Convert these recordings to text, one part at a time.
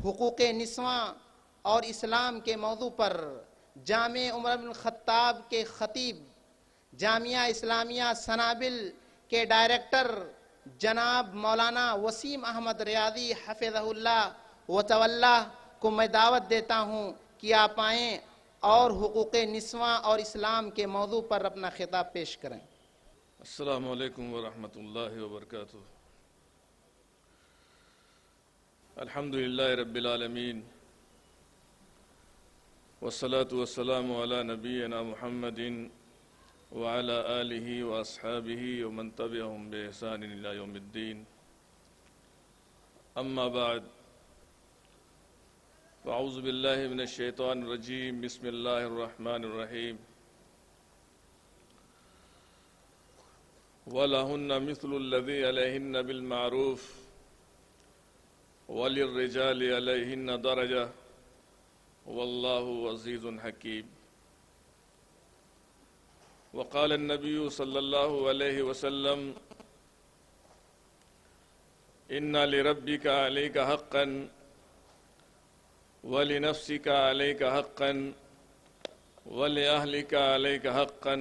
حقوق نسواں اور اسلام کے موضوع پر جامع عمر بن الخطاب کے خطیب، جامعہ اسلامیہ سنابل کے ڈائریکٹر جناب مولانا وسیم احمد ریاضی حفظہ اللہ وتولہ کو میں دعوت دیتا ہوں کہ آپ آئیں اور حقوق نسواں اور اسلام کے موضوع پر اپنا خطاب پیش کریں۔ السلام علیکم ورحمۃ اللہ وبرکاتہ۔ الحمدللہ رب العالمین والصلاة والسلام علی نبینا محمد وعلی آلہ واصحابہ ومن تبعہم بإحسان الی یوم الدین، اما بعد فاعوذ باللہ من الشیطان الرجیم، بسم اللہ الرحمن الرحیم۔ وَلَهُنَّ مِثْلُ الَّذِي عَلَيْهِنَّ بِالْمَعْرُوفِ وَلِلرِّجَالِ عَلَيْهِنَّ دَرَجَةٌ وَاللَّهُ عَزِيزٌ حَكِيمٌ۔ وقال النبي صلى الله عليه وسلم: إن لربك عليك حقا ولنفسك عليك حقا ولأهلك عليك حقا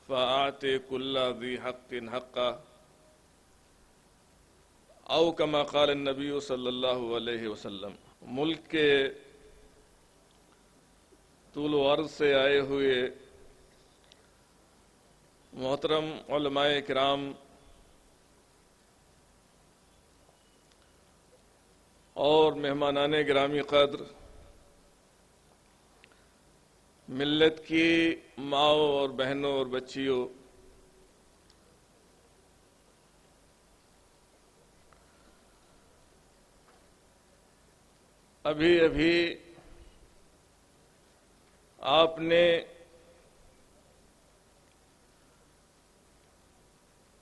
فأعط كل ذي حق حقا، او كما قال النبی صلی اللہ علیہ وسلم۔ ملک کے طول و عرض سے آئے ہوئے محترم علماء کرام اور مہمانان گرامی قدر، ملت کی ماؤں اور بہنوں اور بچیوں، ابھی آپ نے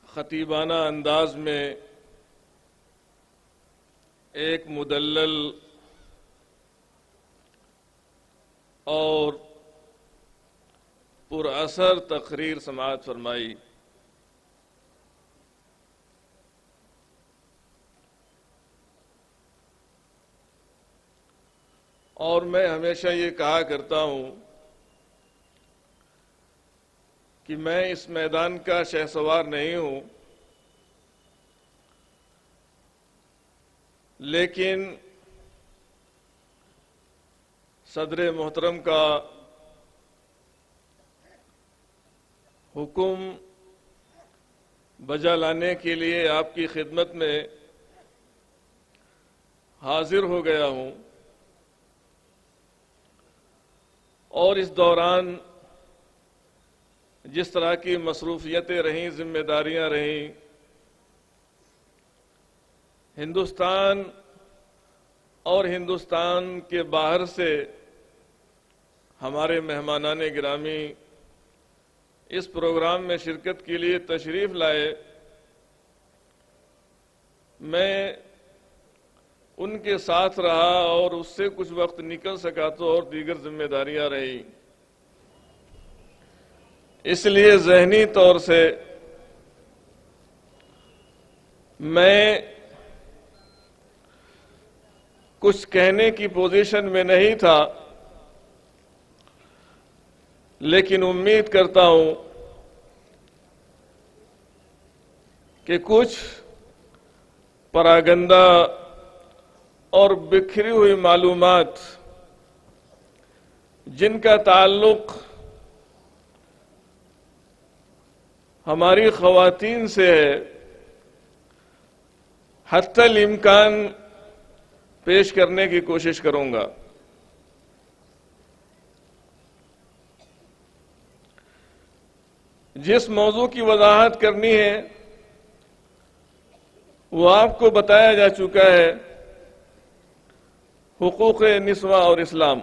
خطیبانہ انداز میں ایک مدلل اور پر اثر تقریر سماعت فرمائی۔ اور میں ہمیشہ یہ کہا کرتا ہوں کہ میں اس میدان کا شہسوار نہیں ہوں، لیکن صدر محترم کا حکم بجا لانے کے لیے آپ کی خدمت میں حاضر ہو گیا ہوں، اور اس دوران جس طرح کی مصروفیتیں رہیں، ذمہ داریاں رہیں، ہندوستان اور ہندوستان کے باہر سے ہمارے مہمانان گرامی اس پروگرام میں شرکت کے لیے تشریف لائے، میں ان کے ساتھ رہا اور اس سے کچھ وقت نکل سکا تو اور دیگر ذمہ داریاں رہیں، اس لیے ذہنی طور سے میں کچھ کہنے کی پوزیشن میں نہیں تھا، لیکن امید کرتا ہوں کہ کچھ پراگندہ اور بکھری ہوئی معلومات جن کا تعلق ہماری خواتین سے ہے، حتی الامکان پیش کرنے کی کوشش کروں گا۔ جس موضوع کی وضاحت کرنی ہے وہ آپ کو بتایا جا چکا ہے، حقوق نسواں اور اسلام۔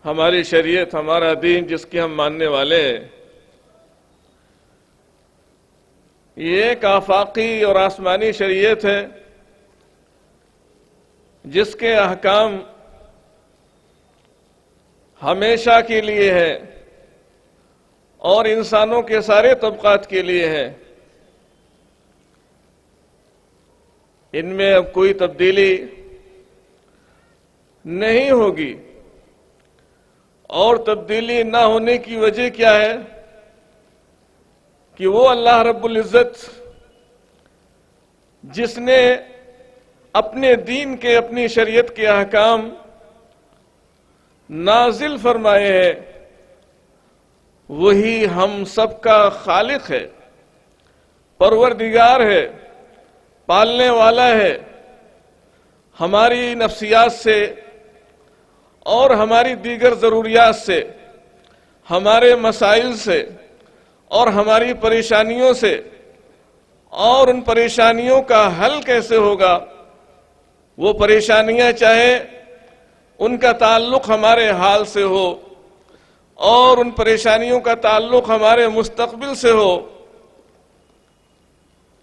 ہماری شریعت، ہمارا دین جس کے ہم ماننے والے ہیں، یہ ایک آفاقی اور آسمانی شریعت ہے جس کے احکام ہمیشہ کے لیے ہے اور انسانوں کے سارے طبقات کے لیے ہے۔ ان میں اب کوئی تبدیلی نہیں ہوگی، اور تبدیلی نہ ہونے کی وجہ کیا ہے کہ وہ اللہ رب العزت جس نے اپنے دین کے، اپنی شریعت کے احکام نازل فرمائے ہیں، وہی ہم سب کا خالق ہے، پروردگار ہے، پالنے والا ہے، ہماری نفسیات سے اور ہماری دیگر ضروریات سے، ہمارے مسائل سے اور ہماری پریشانیوں سے، اور ان پریشانیوں کا حل کیسے ہوگا، وہ پریشانیاں چاہے ان کا تعلق ہمارے حال سے ہو اور ان پریشانیوں کا تعلق ہمارے مستقبل سے ہو،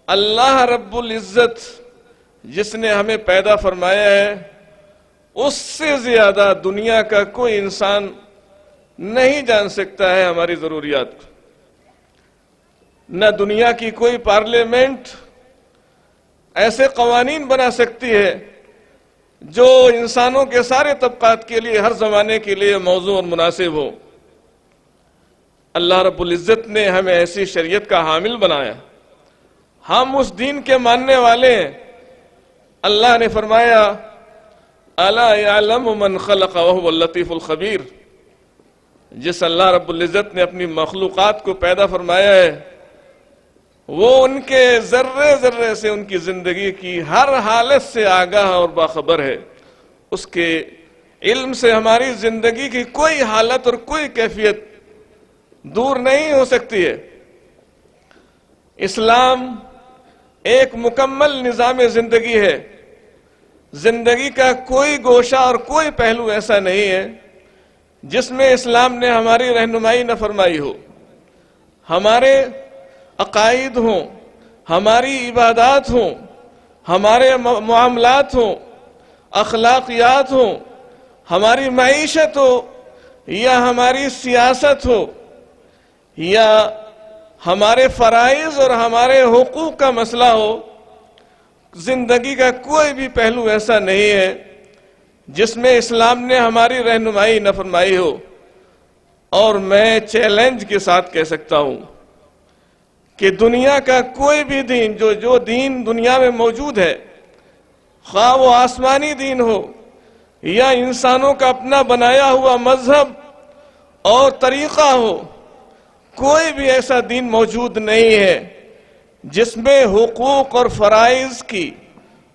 اللہ رب العزت جس نے ہمیں پیدا فرمایا ہے اس سے زیادہ دنیا کا کوئی انسان نہیں جان سکتا ہے ہماری ضروریات کو۔ نہ دنیا کی کوئی پارلیمنٹ ایسے قوانین بنا سکتی ہے جو انسانوں کے سارے طبقات کے لیے، ہر زمانے کے لیے موزوں اور مناسب ہو۔ اللہ رب العزت نے ہمیں ایسی شریعت کا حامل بنایا، ہم اس دین کے ماننے والے ہیں۔ اللہ نے فرمایا الا یعلم من خلق وهو اللطیف الخبیر، جس اللہ رب العزت نے اپنی مخلوقات کو پیدا فرمایا ہے وہ ان کے ذرے ذرے سے، ان کی زندگی کی ہر حالت سے آگاہ اور باخبر ہے۔ اس کے علم سے ہماری زندگی کی کوئی حالت اور کوئی کیفیت دور نہیں ہو سکتی ہے۔ اسلام ایک مکمل نظام زندگی ہے، زندگی کا کوئی گوشہ اور کوئی پہلو ایسا نہیں ہے جس میں اسلام نے ہماری رہنمائی نہ فرمائی ہو۔ ہمارے عقائد ہوں، ہماری عبادات ہوں، ہمارے معاملات ہوں، اخلاقیات ہوں، ہماری معیشت ہو یا ہماری سیاست ہو یا ہمارے فرائض اور ہمارے حقوق کا مسئلہ ہو، زندگی کا کوئی بھی پہلو ایسا نہیں ہے جس میں اسلام نے ہماری رہنمائی نہ فرمائی ہو۔ اور میں چیلنج کے ساتھ کہہ سکتا ہوں کہ دنیا کا کوئی بھی دین، جو دین دنیا میں موجود ہے، خواہ وہ آسمانی دین ہو یا انسانوں کا اپنا بنایا ہوا مذہب اور طریقہ ہو، کوئی بھی ایسا دین موجود نہیں ہے جس میں حقوق اور فرائض کی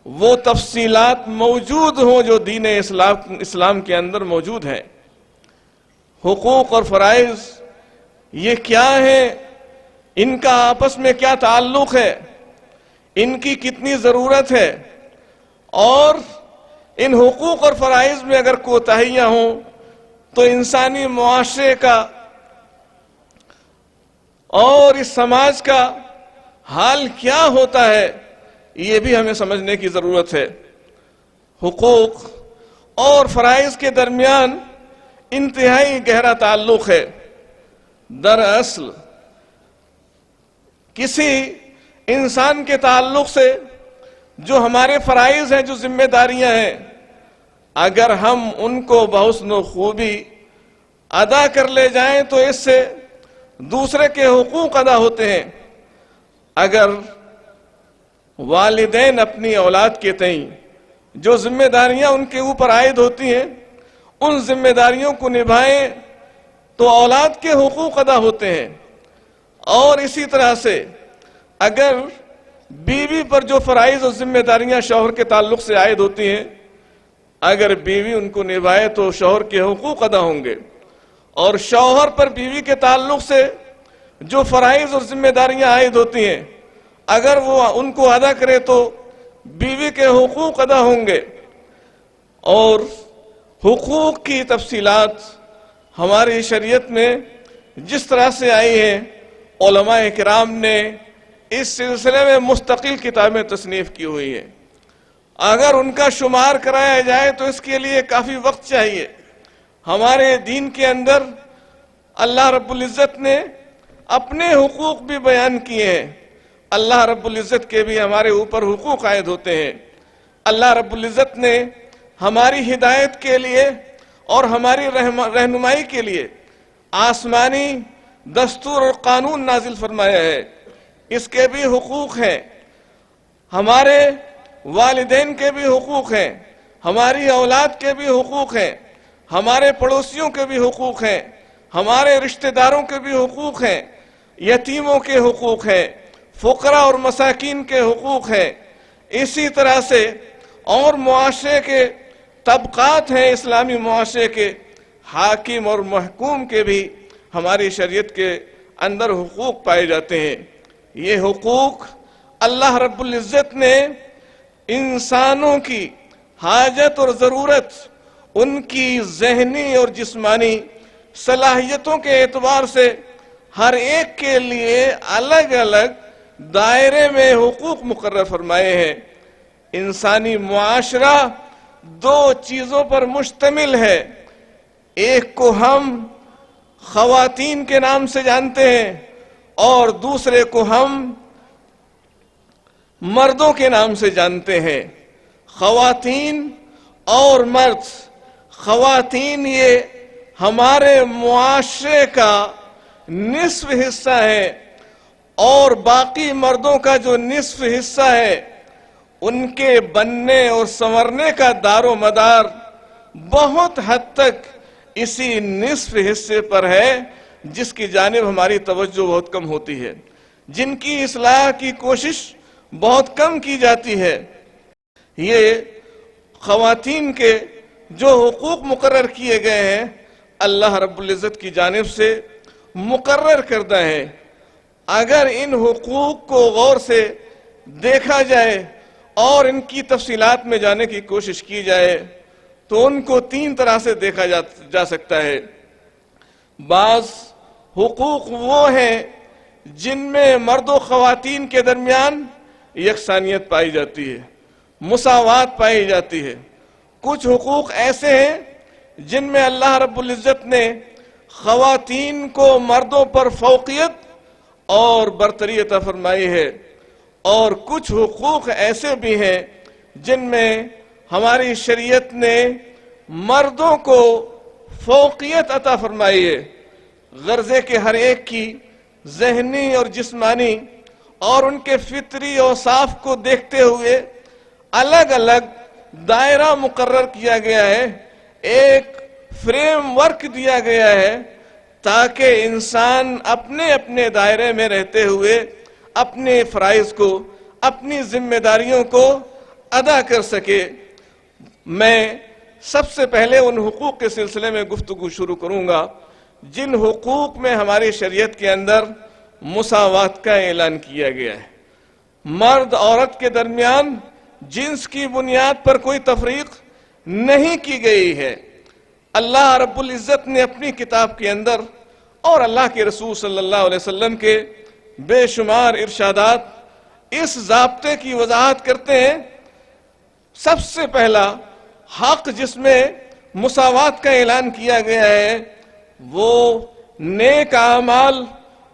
وہ تفصیلات موجود ہوں جو دین اسلام کے اندر موجود ہیں۔ حقوق اور فرائض یہ کیا ہیں، ان کا آپس میں کیا تعلق ہے، ان کی کتنی ضرورت ہے، اور ان حقوق اور فرائض میں اگر کوتاہیاں ہوں تو انسانی معاشرے کا اور اس سماج کا حال کیا ہوتا ہے، یہ بھی ہمیں سمجھنے کی ضرورت ہے۔ حقوق اور فرائض کے درمیان انتہائی گہرا تعلق ہے۔ دراصل کسی انسان کے تعلق سے جو ہمارے فرائض ہیں، جو ذمہ داریاں ہیں، اگر ہم ان کو بحسن و خوبی ادا کر لے جائیں تو اس سے دوسرے کے حقوق ادا ہوتے ہیں۔ اگر والدین اپنی اولاد کے تئیں جو ذمہ داریاں ان کے اوپر عائد ہوتی ہیں ان ذمہ داریوں کو نبھائیں تو اولاد کے حقوق ادا ہوتے ہیں۔ اور اسی طرح سے اگر بیوی پر جو فرائض اور ذمہ داریاں شوہر کے تعلق سے عائد ہوتی ہیں، اگر بیوی ان کو نبھائے تو شوہر کے حقوق ادا ہوں گے، اور شوہر پر بیوی کے تعلق سے جو فرائض اور ذمہ داریاں عائد ہوتی ہیں اگر وہ ان کو ادا کرے تو بیوی کے حقوق ادا ہوں گے۔ اور حقوق کی تفصیلات ہماری شریعت میں جس طرح سے آئی ہیں، علماء کرام نے اس سلسلے میں مستقل کتابیں تصنیف کی ہوئی ہیں۔ اگر ان کا شمار کرایا جائے تو اس کے لیے کافی وقت چاہیے۔ ہمارے دین کے اندر اللہ رب العزت نے اپنے حقوق بھی بیان کیے ہیں، اللہ رب العزت کے بھی ہمارے اوپر حقوق عائد ہوتے ہیں۔ اللہ رب العزت نے ہماری ہدایت کے لیے اور ہماری رہنمائی کے لیے آسمانی دستور اور قانون نازل فرمایا ہے، اس کے بھی حقوق ہیں۔ ہمارے والدین کے بھی حقوق ہیں، ہماری اولاد کے بھی حقوق ہیں، ہمارے پڑوسیوں کے بھی حقوق ہیں، ہمارے رشتہ داروں کے بھی حقوق ہیں، یتیموں کے حقوق ہیں، فقراء اور مساکین کے حقوق ہیں۔ اسی طرح سے اور معاشرے کے طبقات ہیں، اسلامی معاشرے کے حاکم اور محکوم کے بھی ہماری شریعت کے اندر حقوق پائے جاتے ہیں۔ یہ حقوق اللہ رب العزت نے انسانوں کی حاجت اور ضرورت، ان کی ذہنی اور جسمانی صلاحیتوں کے اعتبار سے ہر ایک کے لیے الگ الگ دائرے میں حقوق مقرر فرمائے ہیں۔ انسانی معاشرہ دو چیزوں پر مشتمل ہے، ایک کو ہم خواتین کے نام سے جانتے ہیں اور دوسرے کو ہم مردوں کے نام سے جانتے ہیں۔ خواتین اور مرد، خواتین یہ ہمارے معاشرے کا نصف حصہ ہے اور باقی مردوں کا جو نصف حصہ ہے ان کے بننے اور سنورنے کا دار و مدار بہت حد تک اسی نصف حصے پر ہے جس کی جانب ہماری توجہ بہت کم ہوتی ہے، جن کی اصلاح کی کوشش بہت کم کی جاتی ہے۔ یہ خواتین کے جو حقوق مقرر کیے گئے ہیں اللہ رب العزت کی جانب سے مقرر کردہ ہیں۔ اگر ان حقوق کو غور سے دیکھا جائے اور ان کی تفصیلات میں جانے کی کوشش کی جائے تو ان کو تین طرح سے دیکھا جا سکتا ہے۔ بعض حقوق وہ ہیں جن میں مرد و خواتین کے درمیان یکسانیت پائی جاتی ہے، مساوات پائی جاتی ہے۔ کچھ حقوق ایسے ہیں جن میں اللہ رب العزت نے خواتین کو مردوں پر فوقیت اور برتری عطا فرمائی ہے، اور کچھ حقوق ایسے بھی ہیں جن میں ہماری شریعت نے مردوں کو فوقیت عطا فرمائی ہے۔ غرضے کے ہر ایک کی ذہنی اور جسمانی اور ان کے فطری اوصاف کو دیکھتے ہوئے الگ الگ دائرہ مقرر کیا گیا ہے، ایک فریم ورک دیا گیا ہے تاکہ انسان اپنے اپنے دائرے میں رہتے ہوئے اپنے فرائض کو، اپنی ذمہ داریوں کو ادا کر سکے۔ میں سب سے پہلے ان حقوق کے سلسلے میں گفتگو شروع کروں گا جن حقوق میں ہماری شریعت کے اندر مساوات کا اعلان کیا گیا ہے۔ مرد عورت کے درمیان جنس کی بنیاد پر کوئی تفریق نہیں کی گئی ہے۔ اللہ رب العزت نے اپنی کتاب کے اندر اور اللہ کے رسول صلی اللہ علیہ وسلم کے بے شمار ارشادات اس ضابطے کی وضاحت کرتے ہیں۔ سب سے پہلا حق جس میں مساوات کا اعلان کیا گیا ہے وہ نیک اعمال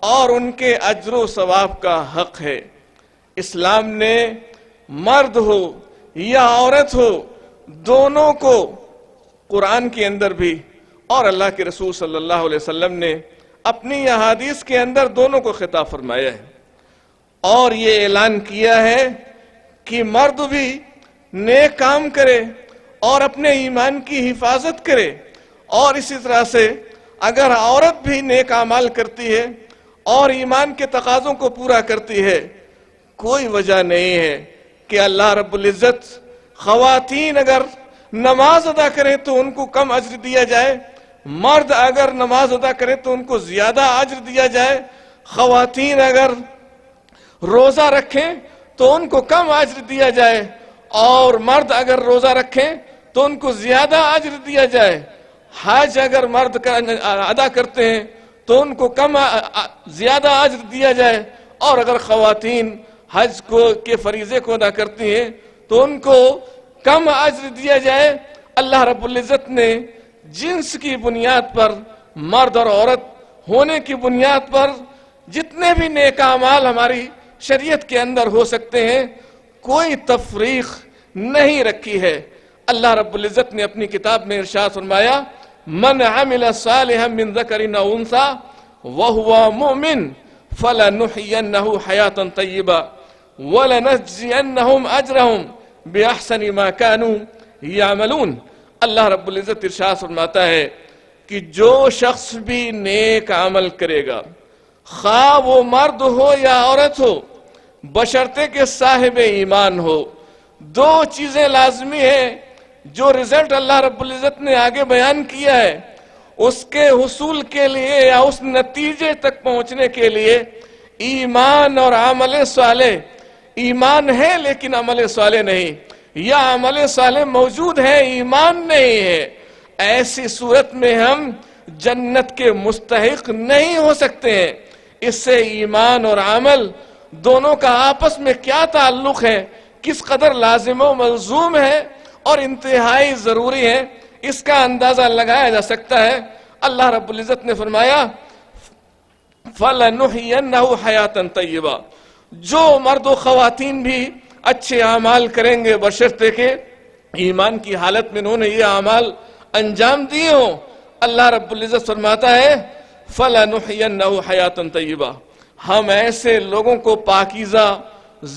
اور ان کے اجر و ثواب کا حق ہے۔ اسلام نے مرد ہو یا عورت ہو دونوں کو قرآن کے اندر بھی اور اللہ کے رسول صلی اللہ علیہ وسلم نے اپنی احادیث کے اندر دونوں کو خطاب فرمایا ہے، اور یہ اعلان کیا ہے کہ مرد بھی نیک کام کرے اور اپنے ایمان کی حفاظت کرے، اور اسی طرح سے اگر عورت بھی نیک اعمال کرتی ہے اور ایمان کے تقاضوں کو پورا کرتی ہے، کوئی وجہ نہیں ہے کہ اللہ رب العزت خواتین اگر نماز ادا کرے تو ان کو کم اجر دیا جائے، مرد اگر نماز ادا کرے تو ان کو زیادہ اجر دیا جائے، خواتین اگر روزہ رکھیں تو ان کو کم اجر دیا جائے، اور مرد اگر روزہ رکھیں تو ان کو زیادہ اجر دیا جائے۔ حج اگر مرد ادا کرتے ہیں تو ان کو زیادہ اجر دیا جائے، اور اگر خواتین حج کے فریضے کو ادا کرتی ہیں تو ان کو کم اجر دیا جائے۔ اللہ رب العزت نے جنس کی بنیاد پر، مرد اور عورت ہونے کی بنیاد پر جتنے بھی نیک اعمال ہماری شریعت کے اندر ہو سکتے ہیں، کوئی تفریق نہیں رکھی ہے۔ اللہ رب العزت نے اپنی کتاب میں ارشاد فرمایا، من عمل صالحا من ذکر او انثى وهو مؤمن فلنحيينه حیاتا طیبہ ولنجزینہم اجرہم باحسن ما كانوا یعملون۔ اللہ رب العزت ارشاد فرماتا ہے کہ جو شخص بھی نیک عمل کرے گا، خواہ وہ مرد ہو یا عورت ہو، بشرطے کہ صاحب ایمان ہو، دو چیزیں لازمی ہیں۔ جو رزلٹ اللہ رب العزت نے آگے بیان کیا ہے، اس کے حصول کے لیے یا اس نتیجے تک پہنچنے کے لیے ایمان اور عمل صالح، ایمان ہے لیکن عمل صالح نہیں، یا عمل صالح موجود ہے ایمان نہیں ہے، ایسی صورت میں ہم جنت کے مستحق نہیں ہو سکتے ہیں۔ اس سے ایمان اور عمل دونوں کا آپس میں کیا تعلق ہے، کس قدر لازم و ملزوم ہے اور انتہائی ضروری ہے، اس کا اندازہ لگایا جا سکتا ہے۔ اللہ رب العزت نے فرمایا فَلَنُحْيَنَّهُ حَيَاتًا طَيِّبًا، جو مرد و خواتین بھی اچھے اعمال کریں گے بشرطے کہ ایمان کی حالت میں انہوں نے یہ اعمال انجام دیے ہوں، اللہ رب العزت فرماتا ہے فَلَنُحْيَنَّهُ حَيَاتًا طَيِّبًا، ہم ایسے لوگوں کو پاکیزہ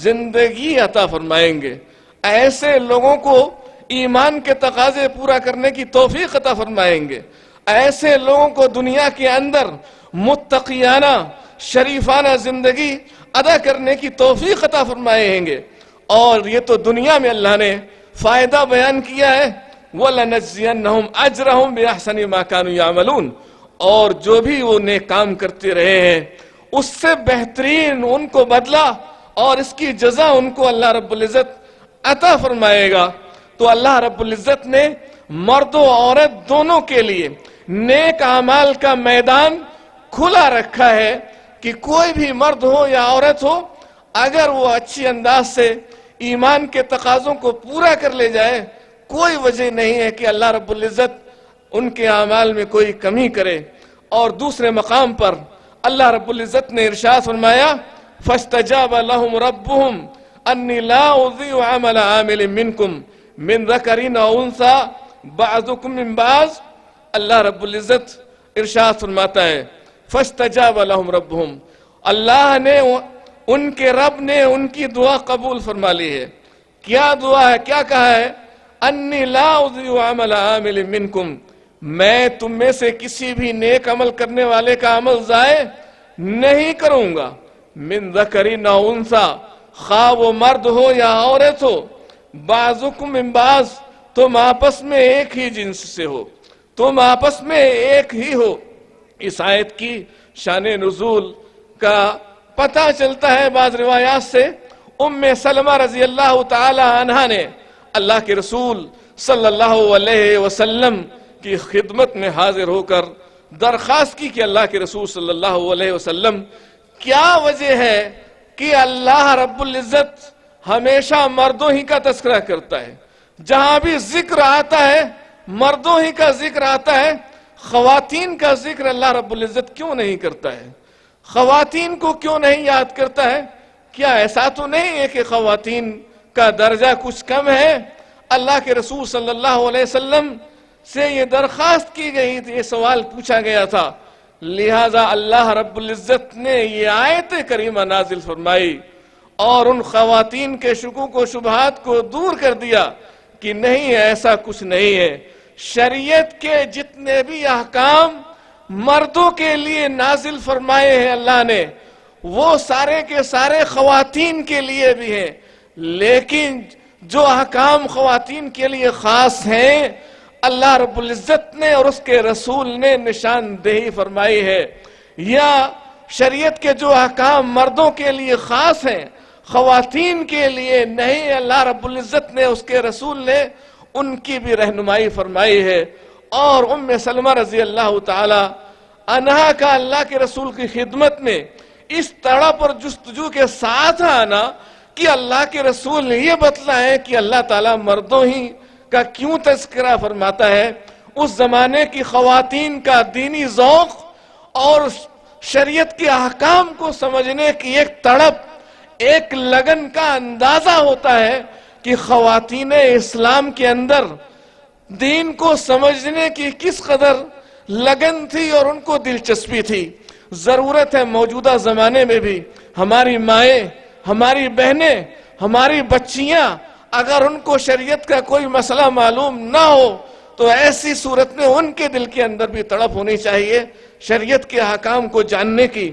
زندگی عطا فرمائیں گے، ایسے لوگوں کو ایمان کے تقاضے پورا کرنے کی توفیق عطا فرمائیں گے، ایسے لوگوں کو دنیا کے اندر متقیانہ شریفانہ زندگی ادا کرنے کی توفیق عطا فرمائیں گے۔ اور یہ تو دنیا میں اللہ نے فائدہ بیان کیا ہے، وَلَنَجْزِيَنَّهُمْ أَجْرَهُمْ بِأَحْسَنِ مَا كَانُوا يَعْمَلُونَ، اور جو بھی وہ نیک کام کرتے رہے ہیں اس سے بہترین ان کو بدلہ اور اس کی جزا ان کو اللہ رب العزت عطا فرمائے گا۔ تو اللہ رب العزت نے مرد و عورت دونوں کے لیے نیک اعمال کا میدان کھلا رکھا ہے کہ کوئی بھی مرد ہو یا عورت ہو، اگر وہ اچھی انداز سے ایمان کے تقاضوں کو پورا کر لے جائے، کوئی وجہ نہیں ہے کہ اللہ رب العزت ان کے اعمال میں کوئی کمی کرے۔ اور دوسرے مقام پر اللہ رب العزت نے ارشاد فرمایا فَاسْتَجَابَ لَهُمْ رَبُّهُمْ أَنِّي لَا أُضِيعُ عَمَلَ عَامِلٍ مِّنْكُمْ مِّن ذَكَرٍ أَوْ أُنثَىٰ بَعْضُكُم مِّن بَعْضٍ۔ اللہ رب العزت ارشاد فرماتا ہے فَاسْتَجَابَ لَهُمْ رَبُّهُمْ، اللہ نے ان کے رب نے ان کی دعا قبول فرما لی ہے۔ کیا دعا ہے، کیا کہا ہے؟ أَنِّي لَا أُضِيعُ عَمَلَ عَامِلٍ مِّنْكُمْ، میں تم میں سے کسی بھی نیک عمل کرنے والے کا عمل ضائع نہیں کروں گا، من ذکرین او انثیٰ، خواہ وہ مرد ہو یا عورت ہو، بعضکم من بعض، تم آپس میں ایک ہی جنس سے ہو، تم آپس میں ایک ہی ہو۔ اس آیت کی شان نزول کا پتہ چلتا ہے بعض روایات سے، ام سلمہ رضی اللہ تعالی عنہا نے اللہ کے رسول صلی اللہ علیہ وسلم کی خدمت میں حاضر ہو کر درخواست کی کہ اللہ کے رسول صلی اللہ علیہ وسلم، کیا وجہ ہے کہ اللہ رب العزت ہمیشہ مردوں ہی کا تذکرہ کرتا ہے، جہاں بھی ذکر آتا ہے مردوں ہی کا ذکر آتا ہے، خواتین کا ذکر اللہ رب العزت کیوں نہیں کرتا ہے؟ خواتین کو کیوں نہیں یاد کرتا ہے؟ کیا ایسا تو نہیں ہے کہ خواتین کا درجہ کچھ کم ہے؟ اللہ کے رسول صلی اللہ علیہ وسلم سے یہ درخواست کی گئی تھی، یہ سوال پوچھا گیا تھا، لہذا اللہ رب العزت نے یہ آیت کریمہ نازل فرمائی اور ان خواتین کے شکوک و شبہات کو دور کر دیا کہ نہیں، ایسا کچھ نہیں ہے۔ شریعت کے جتنے بھی احکام مردوں کے لیے نازل فرمائے ہیں اللہ نے، وہ سارے کے سارے خواتین کے لیے بھی ہیں، لیکن جو احکام خواتین کے لیے خاص ہیں اللہ رب العزت نے اور اس کے رسول نے نشاندہی فرمائی ہے، یا شریعت کے جو احکام مردوں کے لیے خاص ہیں خواتین کے لیے نہیں، اللہ رب العزت نے اس کے رسول نے ان کی بھی رہنمائی فرمائی ہے۔ اور ام سلمہ رضی اللہ تعالی عنہا کا اللہ کے رسول کی خدمت میں اس تڑپ اور جستجو کے ساتھ آنا کہ اللہ کے رسول نے یہ بتلائے کہ اللہ تعالیٰ مردوں ہی کا کیوں تذکرہ فرماتا ہے، اس زمانے کی خواتین کا دینی ذوق اور شریعت کے احکام کو سمجھنے کی ایک تڑپ، ایک لگن کا اندازہ ہوتا ہے کہ خواتین اسلام کے اندر دین کو سمجھنے کی کس قدر لگن تھی اور ان کو دلچسپی تھی۔ ضرورت ہے موجودہ زمانے میں بھی ہماری مائیں، ہماری بہنیں، ہماری بچیاں اگر ان کو شریعت کا کوئی مسئلہ معلوم نہ ہو تو ایسی صورت میں ان کے دل کے اندر بھی تڑپ ہونی چاہیے شریعت کے احکام کو جاننے کی۔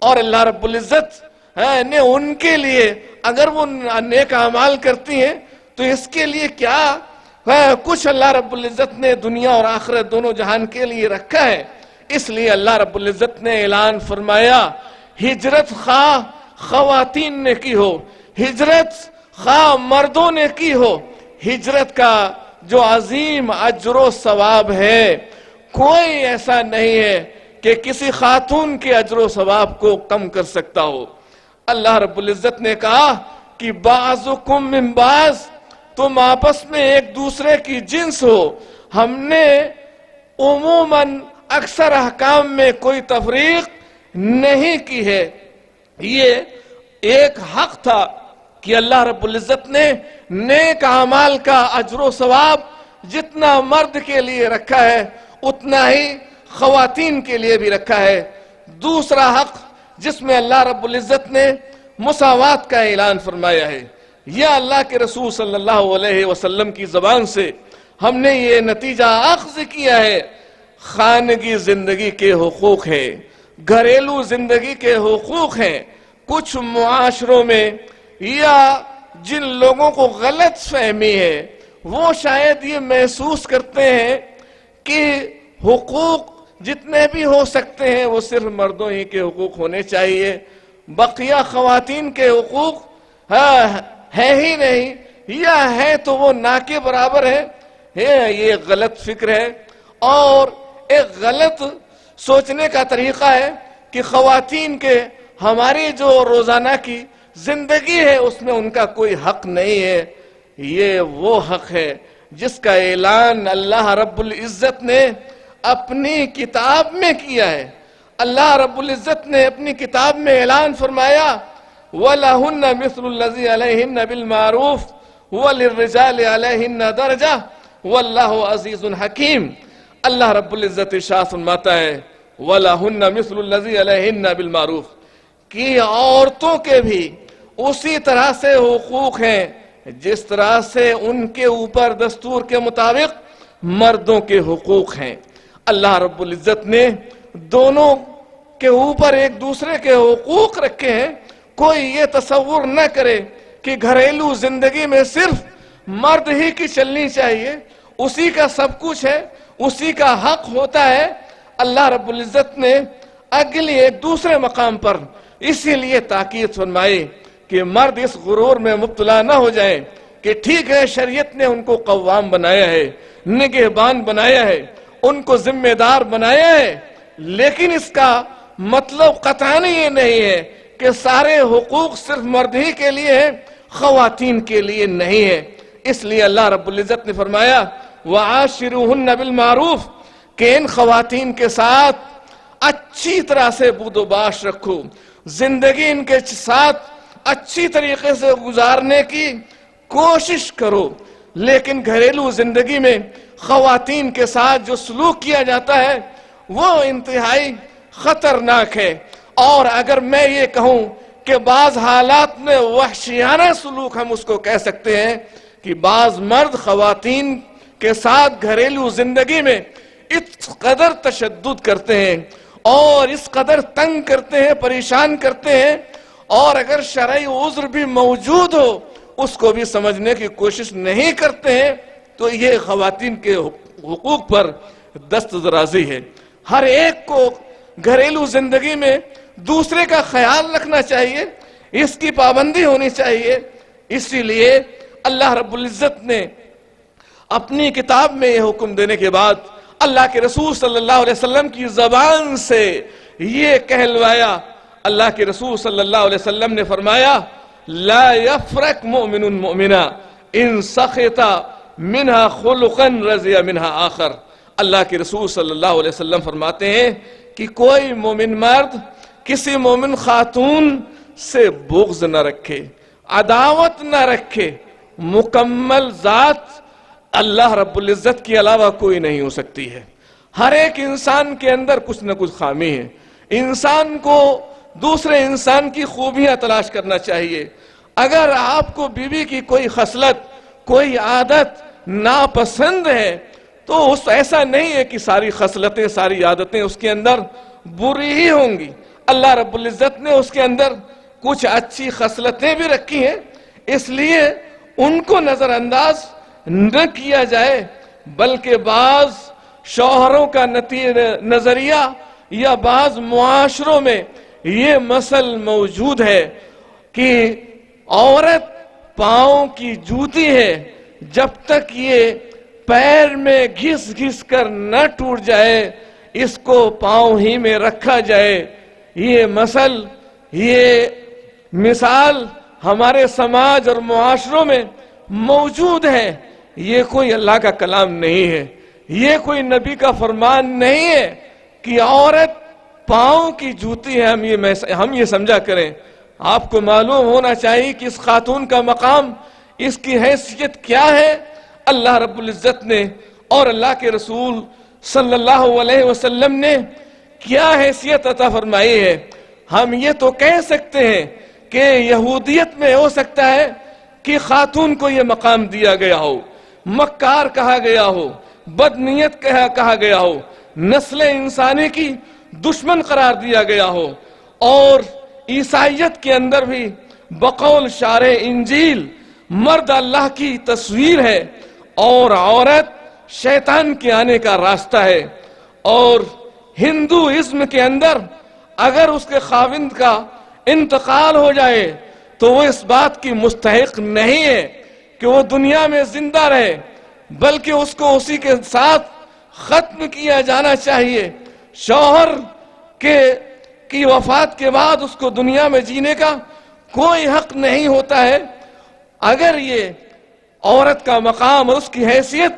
اور اللہ رب العزت نے ان کے لیے اگر وہ نیک اعمال کرتی ہیں تو اس کے لیے کیا کچھ اللہ رب العزت نے دنیا اور آخرت دونوں جہان کے لیے رکھا ہے۔ اس لیے اللہ رب العزت نے اعلان فرمایا ہجرت خواہ خواتین نے کی ہو، ہجرت خواہ مردوں نے کی ہو، ہجرت کا جو عظیم اجر و ثواب ہے کوئی ایسا نہیں ہے کہ کسی خاتون کے اجر و ثواب کو کم کر سکتا ہو۔ اللہ رب العزت نے کہا کہ بعضکم من بعض، تم آپس میں ایک دوسرے کی جنس ہو۔ ہم نے عموماً اکثر احکام میں کوئی تفریق نہیں کی ہے۔ یہ ایک حق تھا کہ اللہ رب العزت نے نیک اعمال کا اجر و ثواب جتنا مرد کے لیے رکھا ہے اتنا ہی خواتین کے لیے بھی رکھا ہے۔ دوسرا حق جس میں اللہ رب العزت نے مساوات کا اعلان فرمایا ہے، یا اللہ کے رسول صلی اللہ علیہ وسلم کی زبان سے ہم نے یہ نتیجہ اخذ کیا ہے، خانگی زندگی کے حقوق ہیں، گھریلو زندگی کے حقوق ہیں۔ کچھ معاشروں میں یا جن لوگوں کو غلط فہمی ہے وہ شاید یہ محسوس کرتے ہیں کہ حقوق جتنے بھی ہو سکتے ہیں وہ صرف مردوں ہی کے حقوق ہونے چاہیے، بقیہ خواتین کے حقوق ہے ہی نہیں، یا ہے تو وہ نہ کے برابر ہے۔ یہ غلط فکر ہے اور ایک غلط سوچنے کا طریقہ ہے کہ خواتین کے ہماری جو روزانہ کی زندگی ہے اس میں ان کا کوئی حق نہیں ہے۔ یہ وہ حق ہے جس کا اعلان اللہ رب العزت نے اپنی کتاب میں کیا ہے۔ اللہ رب العزت نے اپنی کتاب میں اعلان فرمایا وَلَهُنَّ مِثْلُ الَّذِي عَلَيْهِنَّ بِالْمَعْرُوفِ وَلِلرِّجَالِ عَلَيْهِنَّ دَرَجَةٌ وَاللَّهُ عَزِيزٌ حَكِيمٌ۔ اللہ رب العزت ارشاد فرماتا ہے وَلَهُنَّ مِثْلُ الَّذِي عَلَيْهِنَّ بِالْمَعْرُوفِ، کہ عورتوں کے بھی اسی طرح سے حقوق ہیں جس طرح سے ان کے اوپر دستور کے مطابق مردوں کے حقوق ہیں۔ اللہ رب العزت نے دونوں کے اوپر ایک دوسرے کے حقوق رکھے ہیں۔ کوئی یہ تصور نہ کرے کہ گھریلو زندگی میں صرف مرد ہی کی چلنی چاہیے، اسی کا سب کچھ ہے، اسی کا حق ہوتا ہے۔ اللہ رب العزت نے اگلی ایک دوسرے مقام پر اسی لیے تاکید فرمائی کہ مرد اس غرور میں مبتلا نہ ہو جائیں کہ ٹھیک ہے شریعت نے ان کو قوام بنایا ہے، نگہبان بنایا ہے، ان کو ذمہ دار بنایا ہے، لیکن اس کا مطلب قطعاً یہ نہیں ہے کہ سارے حقوق صرف مرد ہی کے لیے ہیں، خواتین کے لیے نہیں ہے۔ اس لیے اللہ رب العزت نے فرمایا وَعَاشِرُوهُنَّ بِالْمَعْرُوفِ، کہ ان خواتین کے ساتھ اچھی طرح سے بود و باش رکھو، زندگی ان کے ساتھ اچھی طریقے سے گزارنے کی کوشش کرو۔ لیکن گھریلو زندگی میں خواتین کے ساتھ جو سلوک کیا جاتا ہے وہ انتہائی خطرناک ہے، اور اگر میں یہ کہوں کہ بعض حالات میں وحشیانہ سلوک ہم اس کو کہہ سکتے ہیں کہ بعض مرد خواتین کے ساتھ گھریلو زندگی میں اس قدر تشدد کرتے ہیں اور اس قدر تنگ کرتے ہیں، پریشان کرتے ہیں، اور اگر شرعی عذر بھی موجود ہو اس کو بھی سمجھنے کی کوشش نہیں کرتے ہیں، تو یہ خواتین کے حقوق پر دست درازی ہے۔ ہر ایک کو گھریلو زندگی میں دوسرے کا خیال رکھنا چاہیے، اس کی پابندی ہونی چاہیے۔ اسی لیے اللہ رب العزت نے اپنی کتاب میں یہ حکم دینے کے بعد اللہ کے رسول صلی اللہ علیہ وسلم کی زبان سے یہ کہلوایا۔ اللہ کے رسول صلی اللہ علیہ وسلم نے فرمایا لا يفرق مؤمن مؤمنا ان سخط منها خلقا رضی منها آخر۔ اللہ کے رسول صلی اللہ علیہ وسلم فرماتے ہیں کہ کوئی مومن مرد کسی مومن خاتون سے بغض نہ رکھے، عداوت نہ رکھے۔ مکمل ذات اللہ رب العزت کے علاوہ کوئی نہیں ہو سکتی ہے۔ ہر ایک انسان کے اندر کچھ نہ کچھ خامی ہے۔ انسان کو دوسرے انسان کی خوبیاں تلاش کرنا چاہیے۔ اگر آپ کو بیوی کی کوئی خصلت، کوئی عادت ناپسند ہے تو ایسا نہیں ہے کہ ساری خصلتیں، ساری عادتیں اس کے اندر بری ہی ہوں گی۔ اللہ رب العزت نے اس کے اندر کچھ اچھی خصلتیں بھی رکھی ہیں، اس لیے ان کو نظر انداز نہ کیا جائے، بلکہ بعض شوہروں کا نظریہ یا بعض معاشروں میں یہ مسئلہ موجود ہے کہ عورت پاؤں کی جوتی ہے، جب تک یہ پیر میں گھس گھس کر نہ ٹوٹ جائے اس کو پاؤں ہی میں رکھا جائے۔ یہ یہ مثال ہمارے سماج اور معاشروں میں موجود ہے۔ یہ کوئی اللہ کا کلام نہیں ہے، یہ کوئی نبی کا فرمان نہیں ہے کہ عورت پاؤں کی جوتی ہے ہم یہ سمجھا کریں۔ آپ کو معلوم ہونا چاہیے کہ اس خاتون کا مقام، اس کی حیثیت کیا ہے۔ اللہ رب العزت نے اور اللہ کے رسول صلی اللہ علیہ وسلم نے کیا حیثیت عطا فرمائی ہے۔ ہم یہ تو کہہ سکتے ہیں کہ یہودیت میں ہو سکتا ہے کہ خاتون کو یہ مقام دیا گیا ہو، مکار کہا گیا ہو، بدنیت کہا گیا ہو، نسل انسانی کی دشمن قرار دیا گیا ہو، اور عیسائیت کے اندر بھی بقول شارع انجیل مرد اللہ کی تصویر ہے اور عورت شیطان کے آنے کا راستہ ہے۔ اور ہندوازم کے اندر اگر اس کے خاوند کا انتقال ہو جائے تو وہ اس بات کی مستحق نہیں ہے کہ وہ دنیا میں زندہ رہے، بلکہ اس کو اسی کے ساتھ ختم کیا جانا چاہیے۔ شوہر کی وفات کے بعد اس کو دنیا میں جینے کا کوئی حق نہیں ہوتا ہے۔ اگر یہ عورت کا مقام اور اس کی حیثیت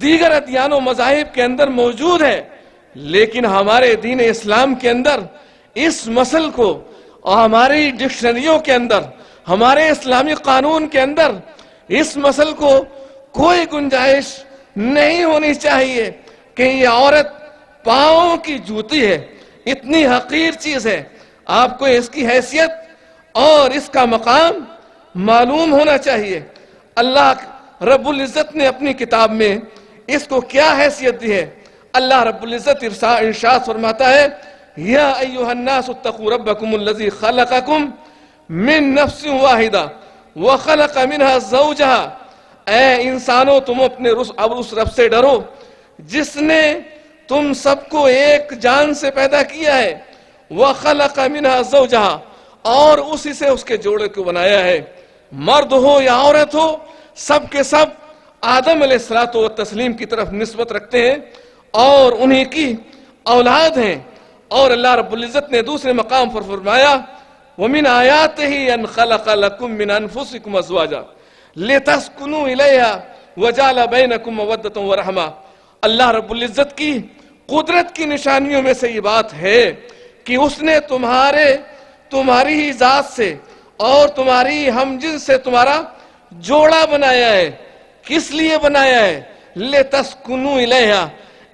دیگر ادیان و مذاہب کے اندر موجود ہے، لیکن ہمارے دین اسلام کے اندر اس مسئلے کو، اور ہماری ڈکشنریوں کے اندر، ہمارے اسلامی قانون کے اندر اس مسئلے کو کوئی گنجائش نہیں ہونی چاہیے کہ یہ عورت پاؤں کی جوتی ہے۔ اتنی حقیر چیز ہے، آپ کو اس کی حیثیت اور اس کا مقام معلوم ہونا چاہیے۔ اللہ رب العزت نے اپنی کتاب میں اس کو کیا حیثیت دی ہے۔ اللہ رب العزت ارشاد فرماتا ہے، یا ایھا الناس اتقوا ربکم الذی خلقکم من نفس واحدہ وخلق منها زوجہا۔ اے انسانوں، تم اپنے اس رب سے ڈرو جس نے تم سب کو ایک جان سے پیدا کیا ہے، وخلق منها زوجہا، اور اسی سے اس کے جوڑے کو بنایا ہے۔ مرد ہو یا عورت ہو، سب کے سب آدم علیہ الصلوۃ والتسلیم کی طرف نسبت رکھتے ہیں اور انہی کی اولاد ہیں۔ اور اللہ رب العزت نے دوسرے مقام پر فرمایا، وَمِنْ آيَاتِهِ أَنْ خَلَقَ لَكُم مِّنْ أَنفُسِكُمْ أَزْوَاجًا لِتَسْكُنُوا إِلَيْهَا وَجَعَلَ بَيْنَكُمْ مَوَدَّةً وَرَحْمَةً۔ اللہ رب العزت کی قدرت کی نشانیوں میں سے یہ بات ہے کہ اس نے تمہاری ہی ذات سے اور تمہاری ہم جنس سے تمہارا جوڑا بنایا ہے۔ کس لیے بنایا ہے؟ لِتَسْكُنُوا إِلَيْهَا۔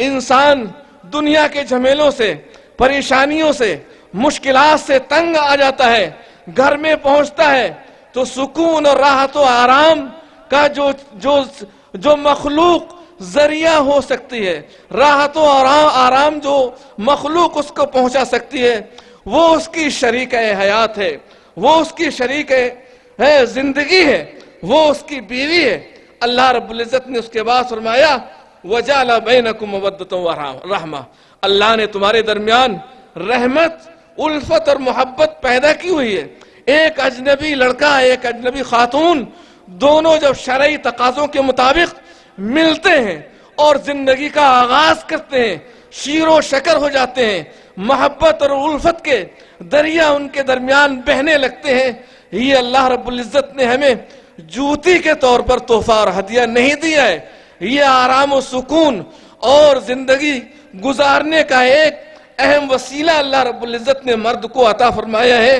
انسان دنیا کے جھمیلوں سے، پریشانیوں سے، مشکلات سے تنگ آ جاتا ہے، گھر میں پہنچتا ہے تو سکون اور راحت و آرام کا جو مخلوق ذریعہ ہو سکتی ہے، راحت و آرام جو مخلوق اس کو پہنچا سکتی ہے، وہ اس کی شریک حیات ہے، وہ اس کی شریک زندگی ہے، وہ اس کی بیوی ہے۔ اللہ رب العزت نے اس کے بعد فرمایا، وَجَعَلَ بَيْنَكُمْ مَوَدَّةً وَرَحْمَةً۔ اللہ نے تمہارے درمیان رحمت، الفت اور محبت پیدا کی ہوئی ہے۔ ایک اجنبی لڑکا، ایک اجنبی خاتون، دونوں جب شرعی تقاضوں کے مطابق ملتے ہیں اور زندگی کا آغاز کرتے ہیں، شیر و شکر ہو جاتے ہیں، محبت اور الفت کے دریا ان کے درمیان بہنے لگتے ہیں۔ یہ اللہ رب العزت نے ہمیں جوتی کے طور پر تحفہ اور ہدیہ نہیں دیا ہے، یہ آرام و سکون اور زندگی گزارنے کا ایک اہم وسیلہ اللہ رب العزت نے مرد کو عطا فرمایا ہے۔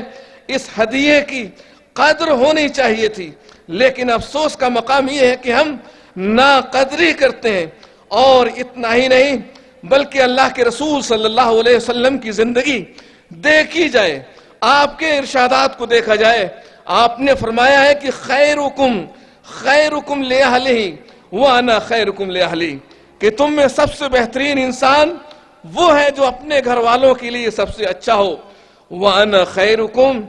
اس ہدیے کی قدر ہونی چاہیے تھی، لیکن افسوس کا مقام یہ ہے کہ ہم ناقدری کرتے ہیں۔ اور اتنا ہی نہیں بلکہ اللہ کے رسول صلی اللہ علیہ وسلم کی زندگی دیکھی جائے، آپ کے ارشادات کو دیکھا جائے، آپ نے فرمایا ہے کہ خیرکم لأہلہ وانا خیرکم لأہلی، کہ تم میں سب سے بہترین انسان وہ ہے جو اپنے گھر والوں کے لیے سب سے اچھا ہو، وانا خیرکم،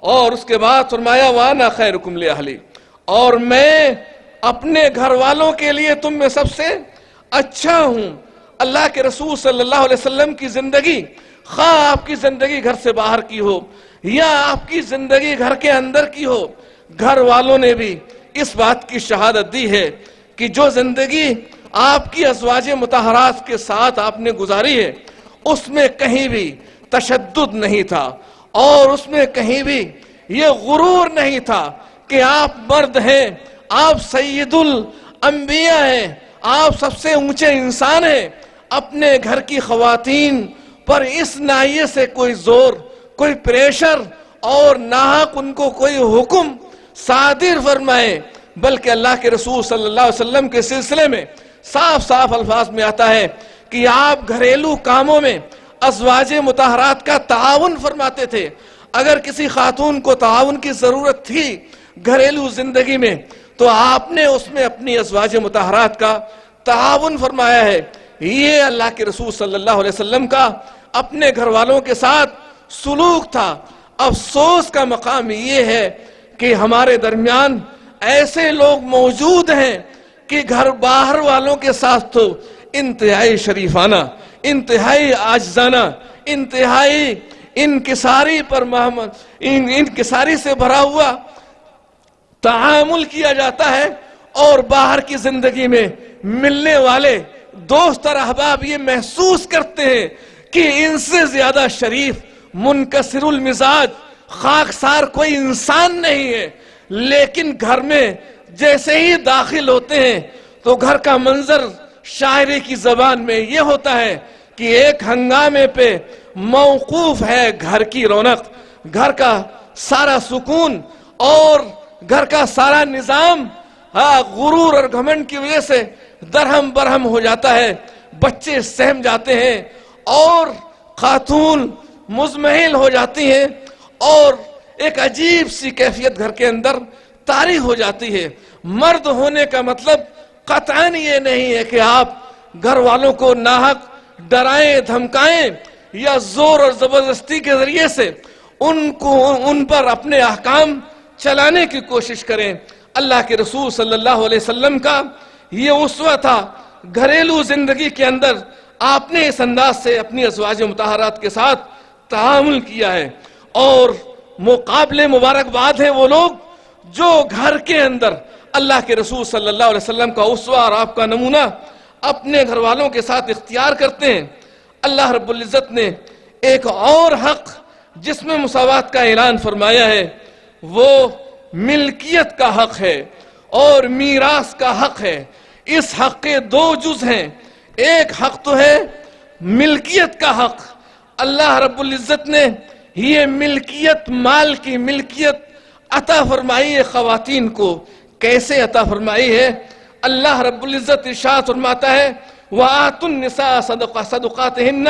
اور اس کے بعد فرمایا وانا خیرکم لأہلی، اور میں اپنے گھر والوں کے لیے تم میں سب سے اچھا ہوں۔ اللہ کے رسول صلی اللہ علیہ وسلم کی زندگی، خواہ آپ کی زندگی گھر سے باہر کی ہو یا آپ کی زندگی گھر کے اندر کی ہو، گھر والوں نے بھی اس بات کی شہادت دی ہے کہ جو زندگی آپ کی ازواج مطہرات کے ساتھ آپ نے گزاری ہے اس میں کہیں بھی تشدد نہیں تھا، اور اس میں کہیں بھی یہ غرور نہیں تھا کہ آپ مرد ہیں، آپ سید الانبیاء ہیں، آپ سب سے اونچے انسان ہیں، اپنے گھر کی خواتین پر اس ناحیے سے کوئی زور، کوئی پریشر اور ناحق ان کو کوئی حکم صادر فرمائے، بلکہ اللہ کے رسول صلی اللہ علیہ وسلم کے سلسلے میں صاف صاف الفاظ میں آتا ہے کہ آپ گھریلو کاموں میں ازواج مطہرات کا تعاون فرماتے تھے۔ اگر کسی خاتون کو تعاون کی ضرورت تھی گھریلو زندگی میں تو آپ نے اس میں اپنی ازواج مطہرات کا تعاون فرمایا ہے۔ یہ اللہ کے رسول صلی اللہ علیہ وسلم کا اپنے گھر والوں کے ساتھ سلوک تھا۔ افسوس کا مقام یہ ہے کہ ہمارے درمیان ایسے لوگ موجود ہیں کہ گھر باہر والوں کے ساتھ تو انتہائی شریفانہ، انتہائی عاجزانہ، انتہائی انکساری پر انکساری سے بھرا ہوا تعامل کیا جاتا ہے، اور باہر کی زندگی میں ملنے والے دوست اور احباب یہ محسوس کرتے ہیں کہ ان سے زیادہ شریف، منکسر المزاج، خاکسار کوئی انسان نہیں ہے، لیکن گھر میں جیسے ہی داخل ہوتے ہیں تو گھر کا منظر شاعری کی زبان میں یہ ہوتا ہے کہ ایک ہنگامے پہ موقوف ہے گھر کی رونق، گھر کا سارا سکون اور گھر کا سارا نظام غرور اور گھمنڈ کی وجہ سے درہم برہم ہو جاتا ہے، بچے سہم جاتے ہیں اور خاتون مزمحل ہو جاتی ہیں، اور ایک عجیب سی کیفیت گھر کے اندر طاری ہو جاتی ہے۔ مرد ہونے کا مطلب قطعاً یہ نہیں ہے کہ آپ گھر والوں کو ناحق ڈرائیں دھمکائیں یا زور اور زبردستی کے ذریعے سے ان پر اپنے احکام چلانے کی کوشش کریں۔ اللہ کے رسول صلی اللہ علیہ وسلم کا یہ اسوہ تھا، گھریلو زندگی کے اندر آپ نے اس انداز سے اپنی ازواج مطہرات کے ساتھ تعامل کیا ہے، اور مقابلے مبارکباد ہیں وہ لوگ جو گھر کے اندر اللہ کے رسول صلی اللہ علیہ وسلم کا اسوہ اور آپ کا نمونہ اپنے گھر والوں کے ساتھ اختیار کرتے ہیں۔ اللہ رب العزت نے ایک اور حق جس میں مساوات کا اعلان فرمایا ہے، وہ ملکیت کا حق ہے اور میراث کا حق ہے۔ اس حق کے دو جز ہیں، ایک حق تو ہے ملکیت کا حق، اللہ رب العزت نے یہ ملکیت، مال کی ملکیت عطا فرمائی ہے خواتین کو۔ کیسے عطا فرمائی ہے؟ اللہ رب العزت ارشاد فرماتا ہے وَآتُوا النِّسَاءَ صَدُقَاتِهِنَّ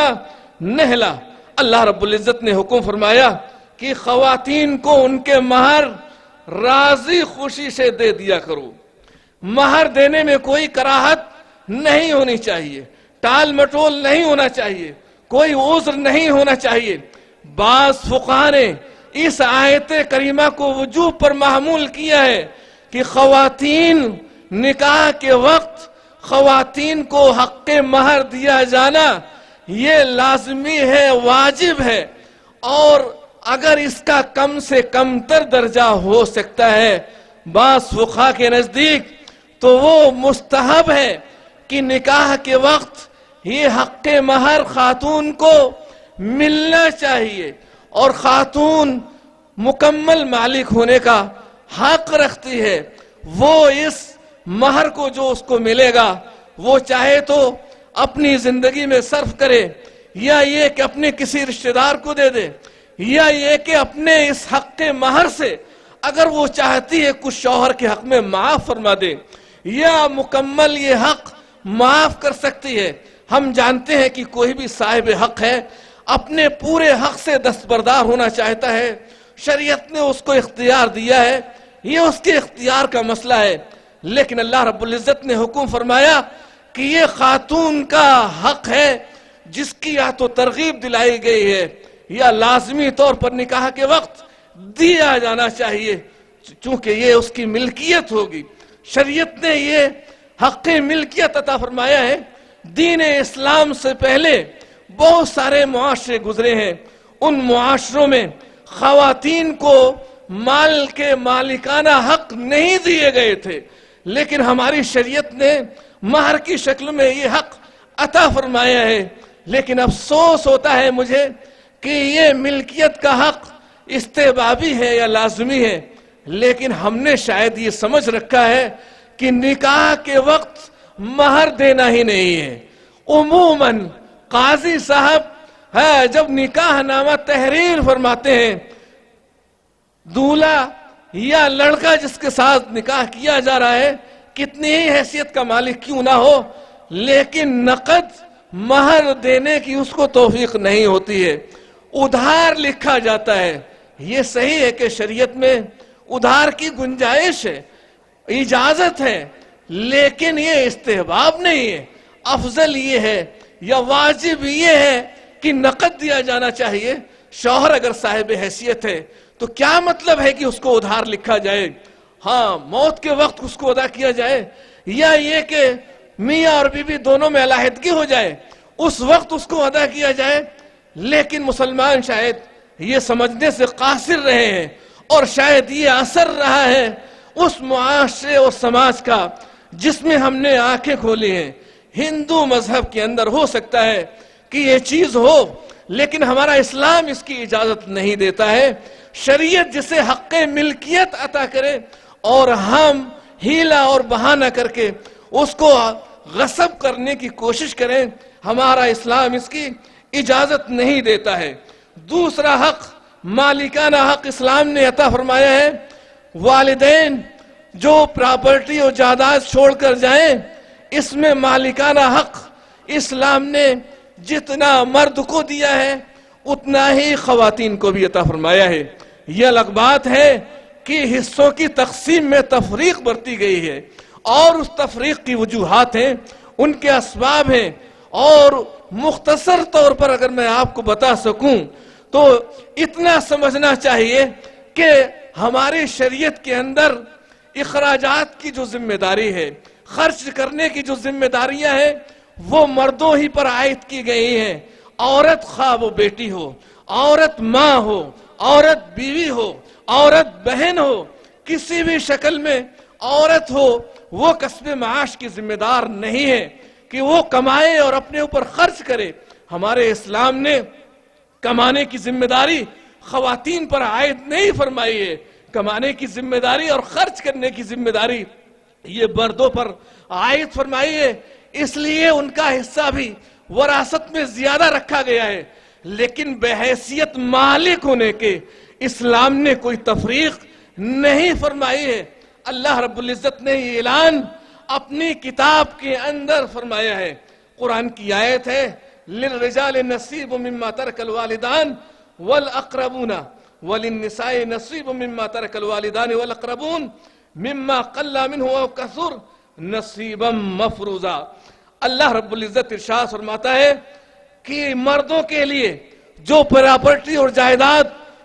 نِحْلَةً، اللہ رب العزت نے حکم فرمایا کہ خواتین کو ان کے مہر راضی خوشی سے دے دیا کرو۔ مہر دینے میں کوئی کراہت نہیں ہونی چاہیے، ٹال مٹول نہیں ہونا چاہیے، کوئی عذر نہیں ہونا چاہیے۔ بعض فقہاء نے اس آیت کریمہ کو وجوب پر محمول کیا ہے کہ خواتین نکاح کے وقت خواتین کو حق مہر دیا جانا یہ لازمی ہے، واجب ہے، اور اگر اس کا کم سے کم تر درجہ ہو سکتا ہے بعض فقہاء کے نزدیک تو وہ مستحب ہے کہ نکاح کے وقت یہ حق مہر خاتون کو ملنا چاہیے، اور خاتون مکمل مالک ہونے کا حق رکھتی ہے۔ وہ اس مہر کو جو اس کو ملے گا وہ چاہے تو اپنی زندگی میں صرف کرے، یا یہ کہ اپنے کسی رشتہ دار کو دے دے، یا یہ کہ اپنے اس حق مہر سے اگر وہ چاہتی ہے کچھ شوہر کے حق میں معاف فرما دے، یا مکمل یہ حق معاف کر سکتی ہے۔ ہم جانتے ہیں کہ کوئی بھی صاحب حق ہے اپنے پورے حق سے دستبردار ہونا چاہتا ہے، شریعت نے اس کو اختیار دیا ہے، یہ اس کے اختیار کا مسئلہ ہے، لیکن اللہ رب العزت نے حکم فرمایا کہ یہ خاتون کا حق ہے جس کی یا تو ترغیب دلائی گئی ہے یا لازمی طور پر نکاح کے وقت دیا جانا چاہیے، چونکہ یہ اس کی ملکیت ہوگی۔ شریعت نے یہ حق ملکیت عطا فرمایا ہے۔ دین اسلام سے پہلے بہت سارے معاشرے گزرے ہیں، ان معاشروں میں خواتین کو مال کے مالکانہ حق نہیں دیے گئے تھے، لیکن ہماری شریعت نے مہر کی شکل میں یہ حق عطا فرمایا ہے۔ لیکن افسوس ہوتا ہے مجھے کہ یہ ملکیت کا حق استحبابی ہے یا لازمی ہے، لیکن ہم نے شاید یہ سمجھ رکھا ہے کہ نکاح کے وقت مہر دینا ہی نہیں ہے۔ عموماً قاضی صاحب جب نکاح نامہ تحریر فرماتے ہیں، دولہا یا لڑکا جس کے ساتھ نکاح کیا جا رہا ہے کتنی ہی حیثیت کا مالک کیوں نہ ہو، لیکن نقد مہر دینے کی اس کو توفیق نہیں ہوتی ہے، ادھار لکھا جاتا ہے۔ یہ صحیح ہے کہ شریعت میں ادھار کی گنجائش ہے، اجازت ہے، لیکن یہ استحباب نہیں ہے۔ افضل یہ ہے یا واجب یہ ہے کہ نقد دیا جانا چاہیے۔ شوہر اگر صاحب حیثیت ہے تو کیا مطلب ہے کہ اس کو ادھار لکھا جائے، ہاں موت کے وقت اس کو ادا کیا جائے، یا یہ کہ میاں اور بیوی دونوں میں علیحدگی ہو جائے اس وقت اس کو ادا کیا جائے۔ لیکن مسلمان شاید یہ سمجھنے سے قاصر رہے ہیں، اور شاید یہ اثر رہا ہے اس معاشرے اور سماج کا جس میں ہم نے آنکھیں کھولی ہیں۔ ہندو مذہب کے اندر ہو سکتا ہے کہ یہ چیز ہو، لیکن ہمارا اسلام اس کی اجازت نہیں دیتا ہے۔ شریعت جسے حق ملکیت عطا کرے اور ہم ہیلا اور بہانہ کر کے اس کو غصب کرنے کی کوشش کریں، ہمارا اسلام اس کی اجازت نہیں دیتا ہے۔ دوسرا حق، مالکانہ حق اسلام نے عطا فرمایا ہے۔ والدین جو پراپرٹی اور جائیداد چھوڑ کر جائیں، اس میں مالکانہ حق اسلام نے جتنا مرد کو دیا ہے اتنا ہی خواتین کو بھی عطا فرمایا ہے۔ یہ الگ بات ہے کہ حصوں کی تقسیم میں تفریق برتی گئی ہے، اور اس تفریق کی وجوہات ہیں، ان کے اسباب ہیں، اور مختصر طور پر اگر میں آپ کو بتا سکوں تو اتنا سمجھنا چاہیے کہ ہماری شریعت کے اندر اخراجات کی جو ذمہ داری ہے، خرچ کرنے کی جو ذمہ داریاں ہیں، وہ مردوں ہی پر عائد کی گئی ہیں۔ عورت خواہ وہ بیٹی ہو، عورت ماں ہو، عورت بیوی ہو، عورت بہن ہو، کسی بھی شکل میں عورت ہو، وہ کسب معاش کی ذمہ دار نہیں ہے کہ وہ کمائے اور اپنے اوپر خرچ کرے۔ ہمارے اسلام نے کمانے کی ذمہ داری خواتین پر عائد نہیں فرمائی ہے، کمانے کی ذمہ داری اور خرچ کرنے کی ذمہ داری یہ مردوں پر عائد فرمائی ہے، اس لیے ان کا حصہ بھی وراثت میں زیادہ رکھا گیا ہے۔ لیکن بحیثیت مالک ہونے کے اسلام نے کوئی تفریق نہیں فرمائی ہے۔ اللہ رب العزت نے یہ اعلان اپنی کتاب کے اندر فرمایا ہے۔ قرآن کی آیت ہے، للرجال نصیب مما ترک الوالدان والاقربون وللنساء نصیب مما ترک الوالدان والاقربون مما قل منه او کثر نصیبا مفروضا۔ اللہ رب العزت ارشاد فرماتا ہے کہ مردوں کے لیے جو پراپرٹی اور جائیداد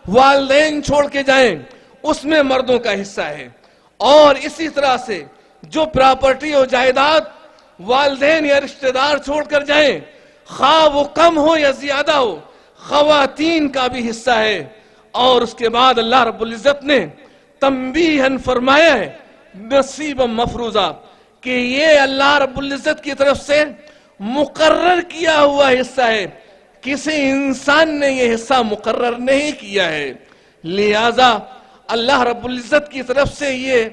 والدین چھوڑ کے جائیں اس میں مردوں کا حصہ ہے، اور اسی طرح سے جو پراپرٹی اور جائیداد والدین یا رشتہ دار چھوڑ کر جائیں، خواہ وہ کم ہو یا زیادہ ہو، خواتین کا بھی حصہ ہے۔ اور اس کے بعد اللہ رب العزت نے تنبیہاً فرمایا ہے نصیبا مفروضا، کہ یہ اللہ رب العزت کی طرف سے مقرر کیا ہوا حصہ ہے، کسی انسان نے یہ حصہ مقرر نہیں کیا ہے، لہذا اللہ رب العزت کی طرف سے یہ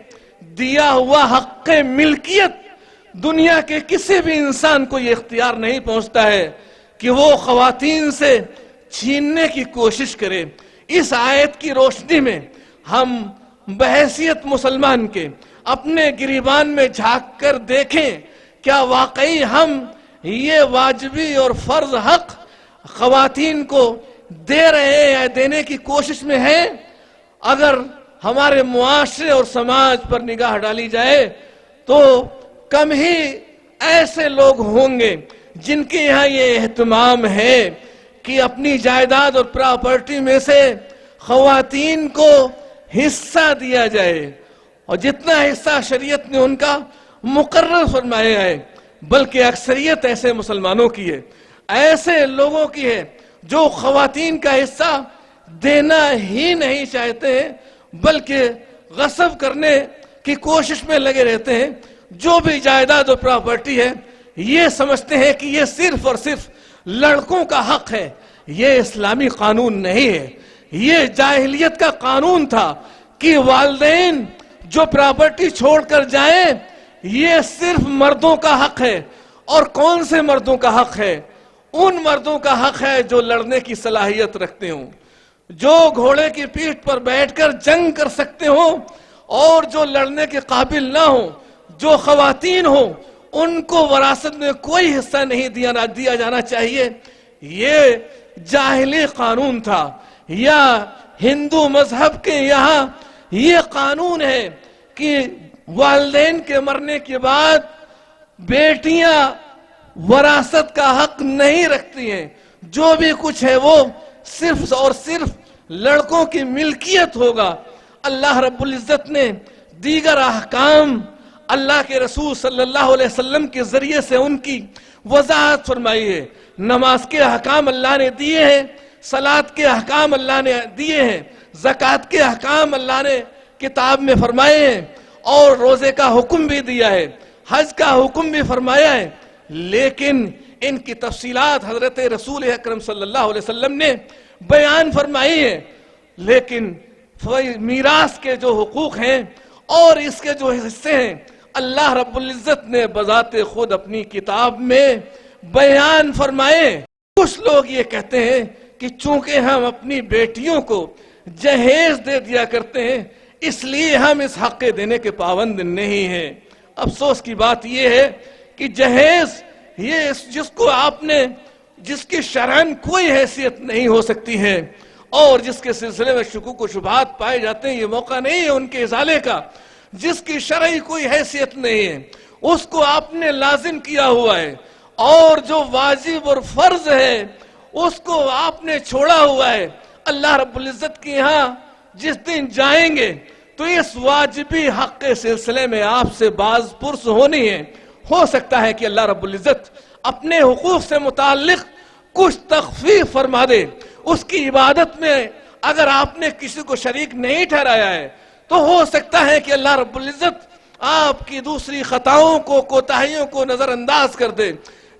دیا ہوا حق ملکیت دنیا کے کسی بھی انسان کو یہ اختیار نہیں پہنچتا ہے کہ وہ خواتین سے چھیننے کی کوشش کرے اس آیت کی روشنی میں ہم بحیثیت مسلمان کے اپنے گریبان میں جھانک کر دیکھیں، کیا واقعی ہم یہ واجبی اور فرض حق خواتین کو دے رہے ہیں یا دینے کی کوشش میں ہیں؟ اگر ہمارے معاشرے اور سماج پر نگاہ ڈالی جائے تو کم ہی ایسے لوگ ہوں گے جن کے یہاں یہ اہتمام ہے کہ اپنی جائیداد اور پراپرٹی میں سے خواتین کو حصہ دیا جائے، اور جتنا حصہ شریعت نے ان کا مقرر فرمایا ہے، بلکہ اکثریت ایسے مسلمانوں کی ہے، ایسے لوگوں کی ہے جو خواتین کا حصہ دینا ہی نہیں چاہتے ہیں، بلکہ غصب کرنے کی کوشش میں لگے رہتے ہیں۔ جو بھی جائیداد اور پراپرٹی ہے یہ سمجھتے ہیں کہ یہ صرف اور صرف لڑکوں کا حق ہے۔ یہ اسلامی قانون نہیں ہے، یہ جاہلیت کا قانون تھا کہ والدین جو پراپرٹی چھوڑ کر جائیں یہ صرف مردوں کا حق ہے۔ اور کون سے مردوں کا حق ہے؟ ان مردوں کا حق ہے جو لڑنے کی صلاحیت رکھتے ہوں، جو گھوڑے کی پیٹھ پر بیٹھ کر جنگ کر سکتے ہوں اور جو لڑنے کے قابل نہ ہوں۔ جو خواتین ہوں ان کو وراثت میں کوئی حصہ نہیں دیا جانا چاہیے۔ یہ جاہلی قانون تھا، یا ہندو مذہب کے یہاں یہ قانون ہے کہ والدین کے مرنے کے بعد بیٹیاں وراثت کا حق نہیں رکھتی ہیں، جو بھی کچھ ہے وہ صرف اور صرف لڑکوں کی ملکیت ہوگا۔ اللہ رب العزت نے دیگر احکام اللہ کے رسول صلی اللہ علیہ وسلم کے ذریعے سے ان کی وضاحت فرمائی ہے۔ نماز کے احکام اللہ نے دیے ہیں، صلاۃ کے احکام اللہ نے دیے ہیں، زکوٰۃ کے احکام اللہ نے کتاب میں فرمائے ہیں، اور روزے کا حکم بھی دیا ہے، حج کا حکم بھی فرمایا ہے، لیکن ان کی تفصیلات حضرت رسول اکرم صلی اللہ علیہ وسلم نے بیان فرمائی ہے۔ لیکن میراث کے جو حقوق ہیں اور اس کے جو حصے ہیں اللہ رب العزت نے بذات خود اپنی کتاب میں بیان فرمائے۔ کچھ لوگ یہ کہتے ہیں کہ چونکہ ہم اپنی بیٹیوں کو جہیز دے دیا کرتے ہیں اس لیے ہم اس حق دینے کے پابند نہیں ہیں۔ افسوس کی بات یہ ہے کہ جہیز یہ جس کو آپ نے جس کی شرعاً کوئی حیثیت نہیں ہو سکتی ہے اور جس کے سلسلے میں شکوک و شبہات پائے جاتے ہیں، یہ موقع نہیں ہے ان کے ازالے کا، جس کی شرعی کوئی حیثیت نہیں ہے اس کو آپ نے لازم کیا ہوا ہے، اور جو واجب اور فرض ہے اس کو آپ نے چھوڑا ہوا ہے۔ اللہ رب العزت کے یہاں جس دن جائیں گے تو اس واجبی حق کے سلسلے میں آپ سے باز پرس ہونی ہے۔ ہو سکتا ہے کہ اللہ رب العزت اپنے حقوق سے متعلق کچھ تخفیف فرما دے، اس کی عبادت میں اگر آپ نے کسی کو شریک نہیں ٹھہرایا ہے تو ہو سکتا ہے کہ اللہ رب العزت آپ کی دوسری خطاؤں کو کوتاہیوں کو نظر انداز کر دے،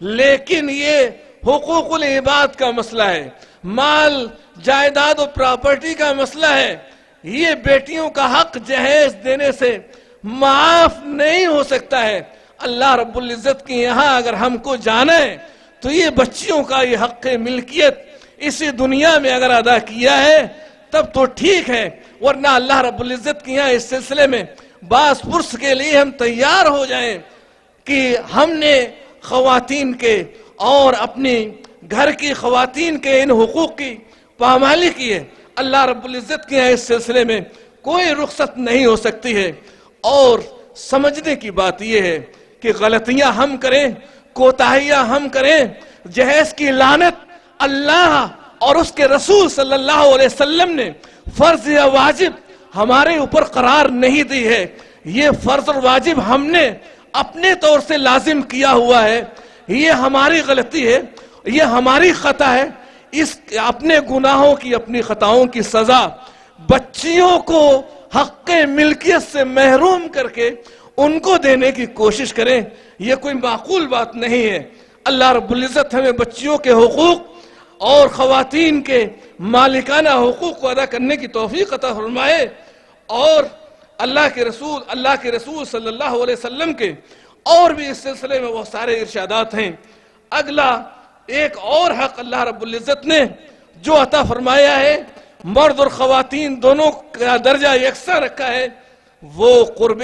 لیکن یہ حقوق العباد کا مسئلہ ہے، مال جائیداد و پراپرٹی کا مسئلہ ہے۔ یہ بیٹیوں کا حق جہیز دینے سے معاف نہیں ہو سکتا ہے۔ اللہ رب العزت کے یہاں اگر ہم کو جانا ہے تو یہ بچیوں کا یہ حق ملکیت اسی دنیا میں اگر ادا کیا ہے تب تو ٹھیک ہے، ورنہ اللہ رب العزت کے یہاں اس سلسلے میں باز پرس کے لیے ہم تیار ہو جائیں کہ ہم نے خواتین کے اور اپنی گھر کی خواتین کے ان حقوق کی پامالی کی ہے۔ اللہ رب العزت کے یہاں اس سلسلے میں کوئی رخصت نہیں ہو سکتی ہے۔ اور سمجھنے کی بات یہ ہے کہ غلطیاں ہم کریں، کوتاہیاں ہم کریں، جہیز کی لعنت اللہ اور اس کے رسول صلی اللہ علیہ وسلم نے فرض یا واجب ہمارے اوپر قرار نہیں دی ہے۔ یہ فرض اور واجب ہم نے اپنے طور سے لازم کیا ہوا ہے، یہ ہماری غلطی ہے، یہ ہماری خطا ہے۔ اس اپنے گناہوں کی اپنی خطاؤں کی سزا بچیوں کو حق ملکیت سے محروم کر کے ان کو دینے کی کوشش کریں، یہ کوئی معقول بات نہیں ہے۔ اللہ رب العزت ہمیں بچیوں کے حقوق اور خواتین کے مالکانہ حقوق کو ادا کرنے کی توفیق عطا فرمائے، اور اللہ کے رسول صلی اللہ علیہ وسلم کے اور بھی اس سلسلے میں وہ سارے ارشادات ہیں۔ اگلا ایک اور حق اللہ رب العزت نے جو عطا فرمایا ہے مرد اور خواتین دونوں کا درجہ یکساں رکھا ہے، وہ قرب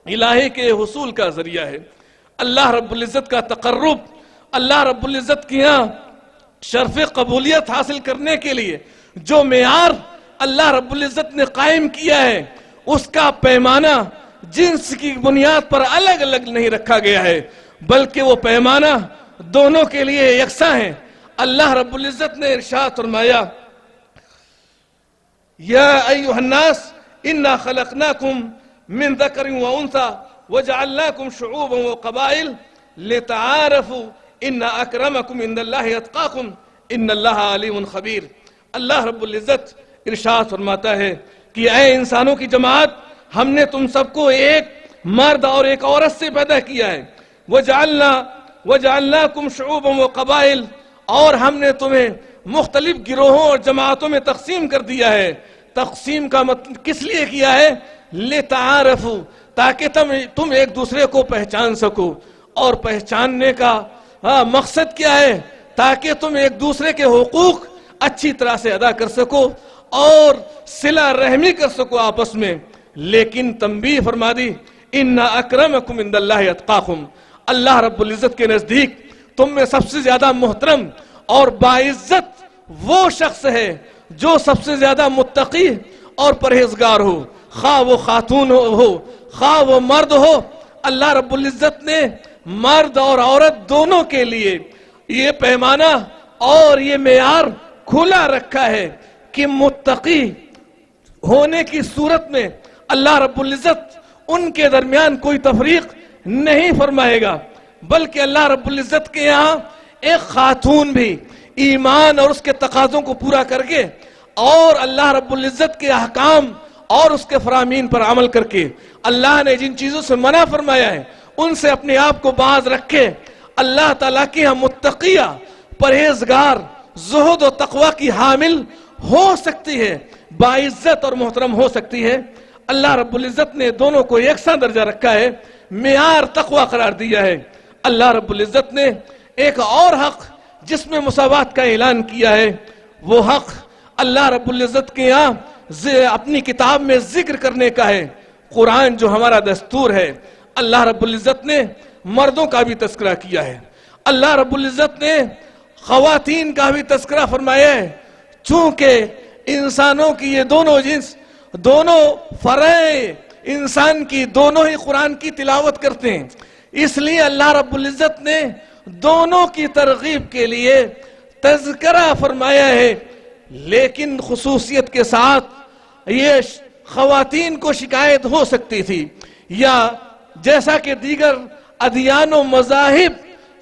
الہی کے حصول کا ذریعہ ہے۔ اللہ رب العزت کا تقرب، اللہ رب العزت کی یہاں شرف قبولیت حاصل کرنے کے لیے جو معیار اللہ رب العزت نے قائم کیا ہے، اس کا پیمانہ جنس کی بنیاد پر الگ الگ نہیں رکھا گیا ہے، بلکہ وہ پیمانہ دونوں کے لیے یکساں ہے۔ اللہ رب العزت نے ارشاد فرمایا، یا ایھا الناس انا خلقناکم من ذکر و انثی وجعلناکم شعوبا وقبائل لتعارفوا ان اکرمکم عند اللہ اتقاکم ان اللہ علیم خبیر۔ اللہ رب العزت ارشاد فرماتا ہے کہ اے انسانوں کی جماعت، ہم نے تم سب کو ایک مرد اور ایک عورت سے پیدا کیا ہے، وجعلناکم شعوبا وقبائل، اور ہم نے تمہیں مختلف گروہوں اور جماعتوں میں تقسیم کر دیا ہے۔ تقسیم کا مطلب کس لیے کیا ہے؟ لتعارفوا، تاکہ تم ایک دوسرے کو پہچان سکو، اور پہچاننے کا مقصد کیا ہے؟ تاکہ تم ایک دوسرے کے حقوق اچھی طرح سے ادا کر سکو اور صلہ رحمی کر سکو آپس میں۔ لیکن تنبیہ فرما دی، ان اکرمکم عند اللہ اتقاکم، اللہ رب العزت کے نزدیک تم میں سب سے زیادہ محترم اور باعزت وہ شخص ہے جو سب سے زیادہ متقی اور پرہیزگار ہو، خواہ وہ خاتون ہو خواہ وہ مرد ہو۔ اللہ رب العزت نے مرد اور عورت دونوں کے لیے یہ پیمانہ اور یہ معیار کھلا رکھا ہے کہ متقی ہونے کی صورت میں اللہ رب العزت ان کے درمیان کوئی تفریق نہیں فرمائے گا، بلکہ اللہ رب العزت کے یہاں ایک خاتون بھی ایمان اور اس کے تقاضوں کو پورا کر کے اور اللہ رب العزت کے احکام اور اس کے فرامین پر عمل کر کے اللہ نے جن چیزوں سے منع فرمایا ہے ان سے اپنے آپ کو باز رکھے، اللہ تعالیٰ کی یہاں متقیہ، پرہیزگار، زہد و تقوی کی حامل ہو سکتی ہے، باعزت اور محترم ہو سکتی ہے۔ اللہ رب العزت نے دونوں کو یکساں درجہ رکھا ہے، معیار تقوی قرار دیا ہے۔ اللہ رب العزت نے ایک اور حق جس میں مساوات کا اعلان کیا ہے، وہ حق اللہ رب العزت کے یہاں اپنی کتاب میں ذکر کرنے کا ہے۔ قرآن جو ہمارا دستور ہے، اللہ رب العزت نے مردوں کا بھی تذکرہ کیا ہے، اللہ رب العزت نے خواتین کا بھی تذکرہ فرمایا ہے۔ چونکہ انسانوں کی یہ دونوں جنس، دونوں فرع انسان کی، دونوں ہی قرآن کی تلاوت کرتے ہیں، اس لیے اللہ رب العزت نے دونوں کی ترغیب کے لیے تذکرہ فرمایا ہے، لیکن خصوصیت کے ساتھ یہ خواتین کو شکایت ہو سکتی تھی، یا جیسا کہ دیگر ادیان و مذاہب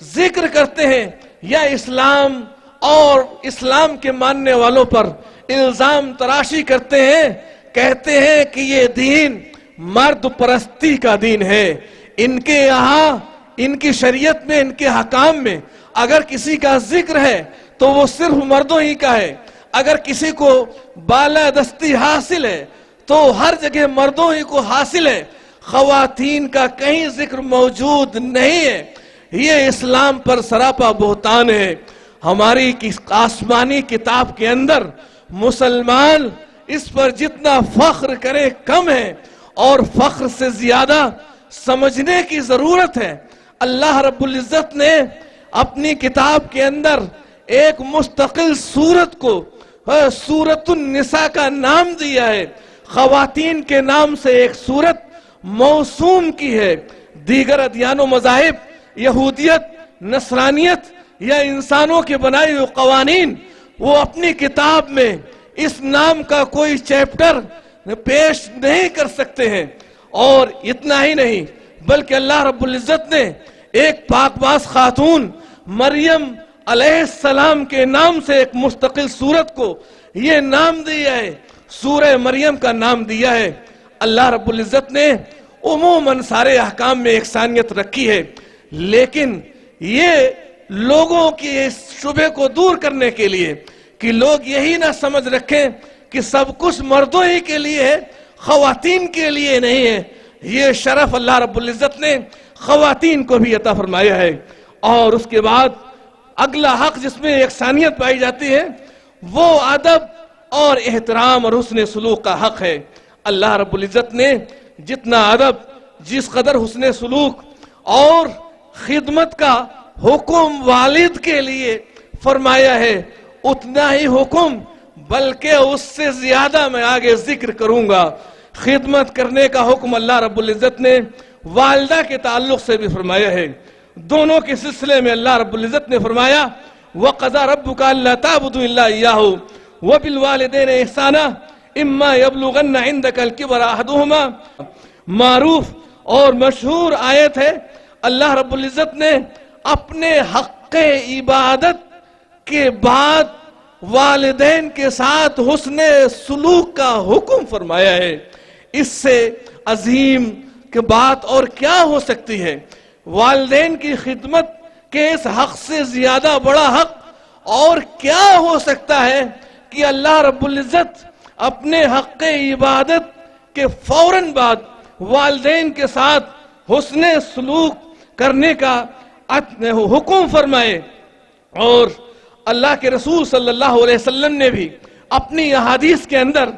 ذکر کرتے ہیں یا اسلام اور اسلام کے ماننے والوں پر الزام تراشی کرتے ہیں، کہتے ہیں کہ یہ دین مرد پرستی کا دین ہے۔ ان کے یہاں، ان کی شریعت میں، ان کے حکام میں اگر کسی کا ذکر ہے تو وہ صرف مردوں ہی کا ہے، اگر کسی کو بالادستی حاصل ہے تو ہر جگہ مردوں ہی کو حاصل ہے، خواتین کا کہیں ذکر موجود نہیں ہے۔ یہ اسلام پر سراپا بہتان ہے۔ ہماری آسمانی کتاب کے اندر مسلمان اس پر جتنا فخر کرے کم ہے، اور فخر سے زیادہ سمجھنے کی ضرورت ہے۔ اللہ رب العزت نے اپنی کتاب کے اندر ایک مستقل سورت کو سورۃ النساء کا نام دیا ہے، خواتین کے نام سے ایک سورت موسوم کی ہے۔ دیگر ادیان و مذاہب، یہودیت، نصرانیت یا انسانوں کے بنائے ہوئے قوانین، وہ اپنی کتاب میں اس نام کا کوئی چیپٹر پیش نہیں کر سکتے ہیں۔ اور اتنا ہی نہیں، بلکہ اللہ رب العزت نے ایک پاک باز خاتون مریم علیہ السلام کے نام سے ایک مستقل سورت کو یہ نام دیا ہے، سورہ مریم کا نام دیا ہے۔ اللہ رب العزت نے عموماً سارے احکام میں یکسانیت رکھی ہے، لیکن یہ لوگوں کی اس شبہ کو دور کرنے کے لیے کہ لوگ یہی نہ سمجھ رکھیں کہ سب کچھ مردوں ہی کے لیے ہے، خواتین کے لیے نہیں ہے، یہ شرف اللہ رب العزت نے خواتین کو بھی عطا فرمایا ہے۔ اور اس کے بعد اگلا حق جس میں یکسانیت پائی جاتی ہے وہ ادب اور احترام اور حسن سلوک کا حق ہے۔ اللہ رب العزت نے جتنا ادب، جس قدر حسن سلوک اور خدمت کا حکم والد کے لیے فرمایا ہے، اتنا ہی حکم بلکہ اس سے زیادہ میں آگے ذکر کروں گا۔ خدمت کرنے کا حکم اللہ رب العزت نے والدہ کے تعلق سے بھی فرمایا ہے۔ دونوں کے سلسلے میں اللہ رب العزت نے فرمایا وَقَضَى رَبُّكَ أَلَّا تَعْبُدُوا إِلَّا إِيَّاهُ وَبِالْوَالِدَيْنِ إِحْسَانًا إِمَّا يَبْلُغَنَّ عِندَكَ الْكِبَرَ أَحَدُهُمَا۔ معروف اور مشہور آیت ہے۔ اللہ رب العزت نے اپنے حق عبادت کے بعد والدین کے ساتھ حسن سلوک کا حکم فرمایا ہے۔ اس سے عظیم کہ بات اور کیا ہو سکتی ہے؟ والدین کی خدمت کے اس حق سے زیادہ بڑا حق اور کیا ہو سکتا ہے کہ اللہ رب العزت اپنے حق عبادت کے فوراً بعد والدین کے ساتھ حسن سلوک کرنے کا حکم فرمائے۔ اور اللہ کے رسول صلی اللہ علیہ وسلم نے بھی اپنی احادیث کے اندر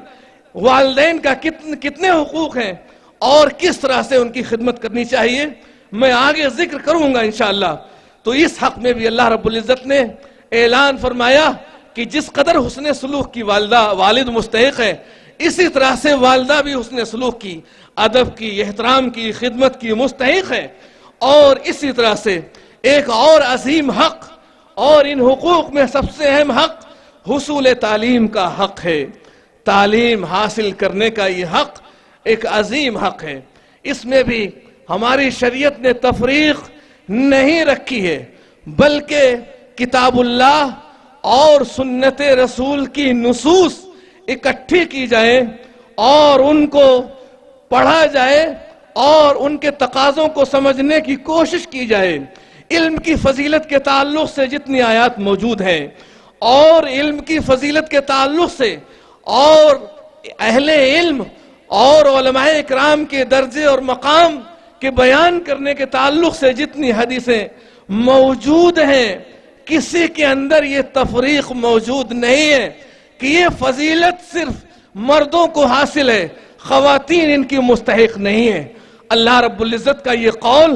والدین کا کتنے حقوق ہیں اور کس طرح سے ان کی خدمت کرنی چاہیے میں آگے ذکر کروں گا انشاءاللہ۔ تو اس حق میں بھی اللہ رب العزت نے اعلان فرمایا کہ جس قدر حسن سلوک کی والد مستحق ہے، اسی طرح سے والدہ بھی حسن سلوک کی، ادب کی، احترام کی، خدمت کی مستحق ہے۔ اور اسی طرح سے ایک اور عظیم حق، اور ان حقوق میں سب سے اہم حق حصول تعلیم کا حق ہے۔ تعلیم حاصل کرنے کا یہ حق ایک عظیم حق ہے۔ اس میں بھی ہماری شریعت نے تفریق نہیں رکھی ہے، بلکہ کتاب اللہ اور سنت رسول کی نصوص اکٹھی کی جائیں اور ان کو پڑھا جائے اور ان کے تقاضوں کو سمجھنے کی کوشش کی جائے۔ علم کی فضیلت کے تعلق سے جتنی آیات موجود ہیں اور علم کی فضیلت کے تعلق سے اور اہل علم اور علماء اکرام کے درجے اور مقام کے بیان کرنے کے تعلق سے جتنی حدیثیں موجود ہیں، کسی کے اندر یہ تفریق موجود نہیں ہے کہ یہ فضیلت صرف مردوں کو حاصل ہے، خواتین ان کی مستحق نہیں ہے۔ اللہ رب العزت کا یہ قول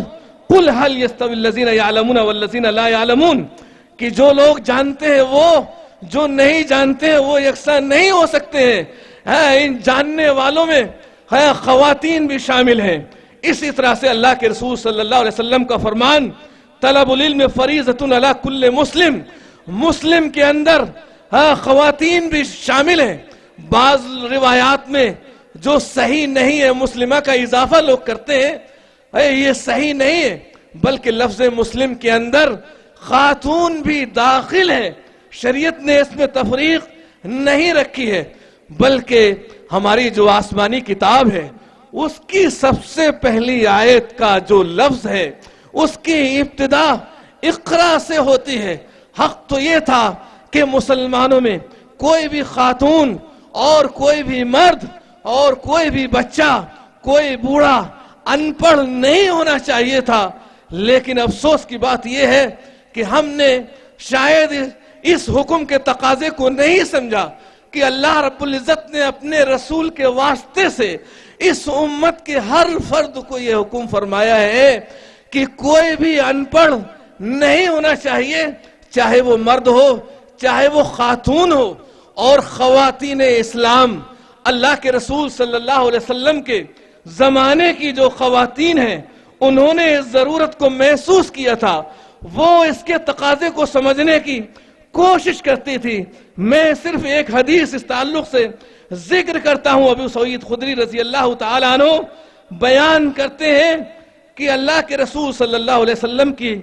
قُلْ هَلْ يَسْتَوِي الَّذِينَ يَعْلَمُونَ وَالَّذِينَ لَا يَعْلَمُونَ، کہ جو لوگ جانتے ہیں وہ، جو نہیں جانتے ہیں وہ یکساں نہیں ہو سکتے ہیں۔ ان جاننے والوں میں خواتین بھی شامل ہیں۔ اسی طرح سے اللہ کے رسول صلی اللہ علیہ وسلم کا فرمان طلب العلم فریضۃ علی کل مسلم، مسلم کے اندر خواتین بھی شامل ہیں۔ بعض روایات میں جو صحیح نہیں ہے، مسلمہ کا اضافہ لوگ کرتے ہیں، یہ صحیح نہیں ہے، بلکہ لفظ مسلم کے اندر خاتون بھی داخل ہے۔ شریعت نے اس میں تفریق نہیں رکھی ہے، بلکہ ہماری جو آسمانی کتاب ہے اس کی سب سے پہلی آیت کا جو لفظ ہے اس کی ابتدا اقرا سے ہوتی ہے۔ حق تو یہ تھا کہ مسلمانوں میں کوئی بھی خاتون اور کوئی بھی مرد اور کوئی بھی بچہ، کوئی بوڑھا ان پڑھ نہیں ہونا چاہیے تھا، لیکن افسوس کی بات یہ ہے کہ ہم نے شاید اس حکم کے تقاضے کو نہیں سمجھا کہ اللہ رب العزت نے اپنے رسول کے واسطے سے اس امت کے ہر فرد کو یہ حکم فرمایا ہے کہ کوئی بھی ان پڑھ نہیں ہونا چاہیے، چاہے وہ مرد ہو چاہے وہ خاتون ہو۔ اور خواتین اسلام، اللہ کے رسول صلی اللہ علیہ وسلم کے زمانے کی جو خواتین ہیں، انہوں نے اس ضرورت کو محسوس کیا تھا، وہ اس کے تقاضے کو سمجھنے کی کوشش کرتی تھی۔ میں صرف ایک حدیث اس تعلق سے ذکر کرتا ہوں۔ ابو سعید خدری رضی اللہ تعالیٰ عنہ بیان کرتے ہیں کہ اللہ کے رسول صلی اللہ علیہ وسلم کی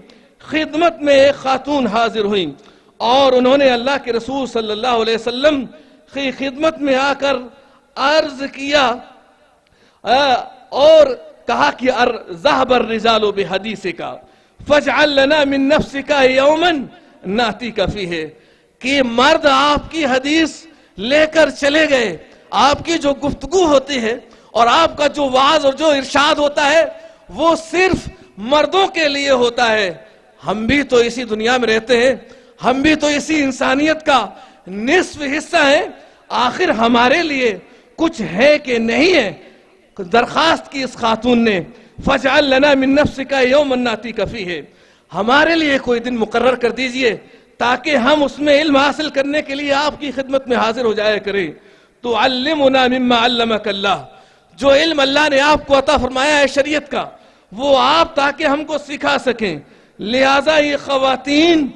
خدمت میں ایک خاتون حاضر ہوئی اور انہوں نے اللہ کے رسول صلی اللہ علیہ وسلم کی خدمت میں آ کر عرض کیا اور کہا کہ ذهب الرجال بحدیثک فاجعل لنا من نفسک یوما ناتیک فیہ، کہ مرد آپ کی حدیث لے کر چلے گئے، آپ کی جو گفتگو ہوتی ہے اور آپ کا جو وعظ اور جو ارشاد ہوتا ہے وہ صرف مردوں کے لیے ہوتا ہے۔ ہم بھی تو اسی دنیا میں رہتے ہیں، ہم بھی تو اسی انسانیت کا نصف حصہ ہیں۔ آخر ہمارے لیے کچھ ہے کہ نہیں ہے؟ درخواست کی اس خاتون نے، فَاجْعَلْ لَنَا مِن نَفْسِكَ يَوْمًا نَأْتِيكَ فِيهِ، ہمارے لیے کوئی دن مقرر کر دیجئے تاکہ ہم اس میں علم حاصل کرنے کے لیے آپ کی خدمت میں حاضر ہو جایا کریں. تُعَلِّمُنَا مِمَّا عَلَّمَكَ اللَّهُ، جو علم اللہ نے آپ کو عطا فرمایا ہے شریعت کا، وہ آپ تاکہ ہم کو سکھا سکیں. لہٰذا یہ خواتین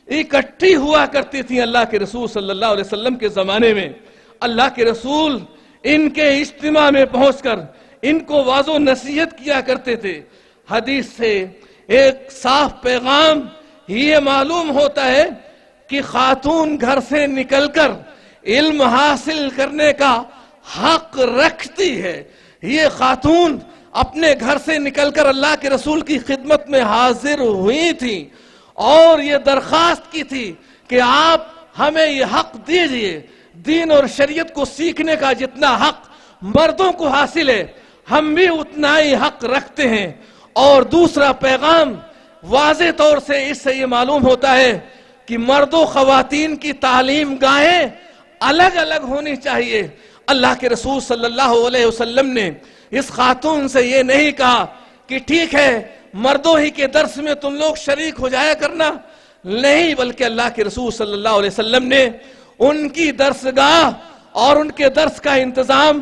اکٹھی ہوا کرتی تھیں اللہ کے رسول صلی اللہ علیہ وسلم کے زمانے میں. اللہ کے رسول ان کے اجتماع میں پہنچ کر ان کو واضح و نصیحت کیا کرتے تھے. حدیث سے ایک صاف پیغام یہ معلوم ہوتا ہے کہ خاتون گھر سے نکل کر علم حاصل کرنے کا حق رکھتی ہے. یہ خاتون اپنے گھر سے نکل کر اللہ کے رسول کی خدمت میں حاضر ہوئی تھی اور یہ درخواست کی تھی کہ آپ ہمیں یہ حق دیجئے. دین اور شریعت کو سیکھنے کا جتنا حق مردوں کو حاصل ہے ہم بھی اتنا ہی حق رکھتے ہیں. اور دوسرا پیغام واضح طور سے اس سے یہ معلوم ہوتا ہے کہ مرد و خواتین کی تعلیم گاہیں الگ الگ ہونی چاہیے. اللہ کے رسول صلی اللہ علیہ وسلم نے اس خاتون سے یہ نہیں کہا کہ ٹھیک ہے مردوں ہی کے درس میں تم لوگ شریک ہو جایا کرنا، نہیں، بلکہ اللہ کے رسول صلی اللہ علیہ وسلم نے ان کی درسگاہ اور ان کے درس کا انتظام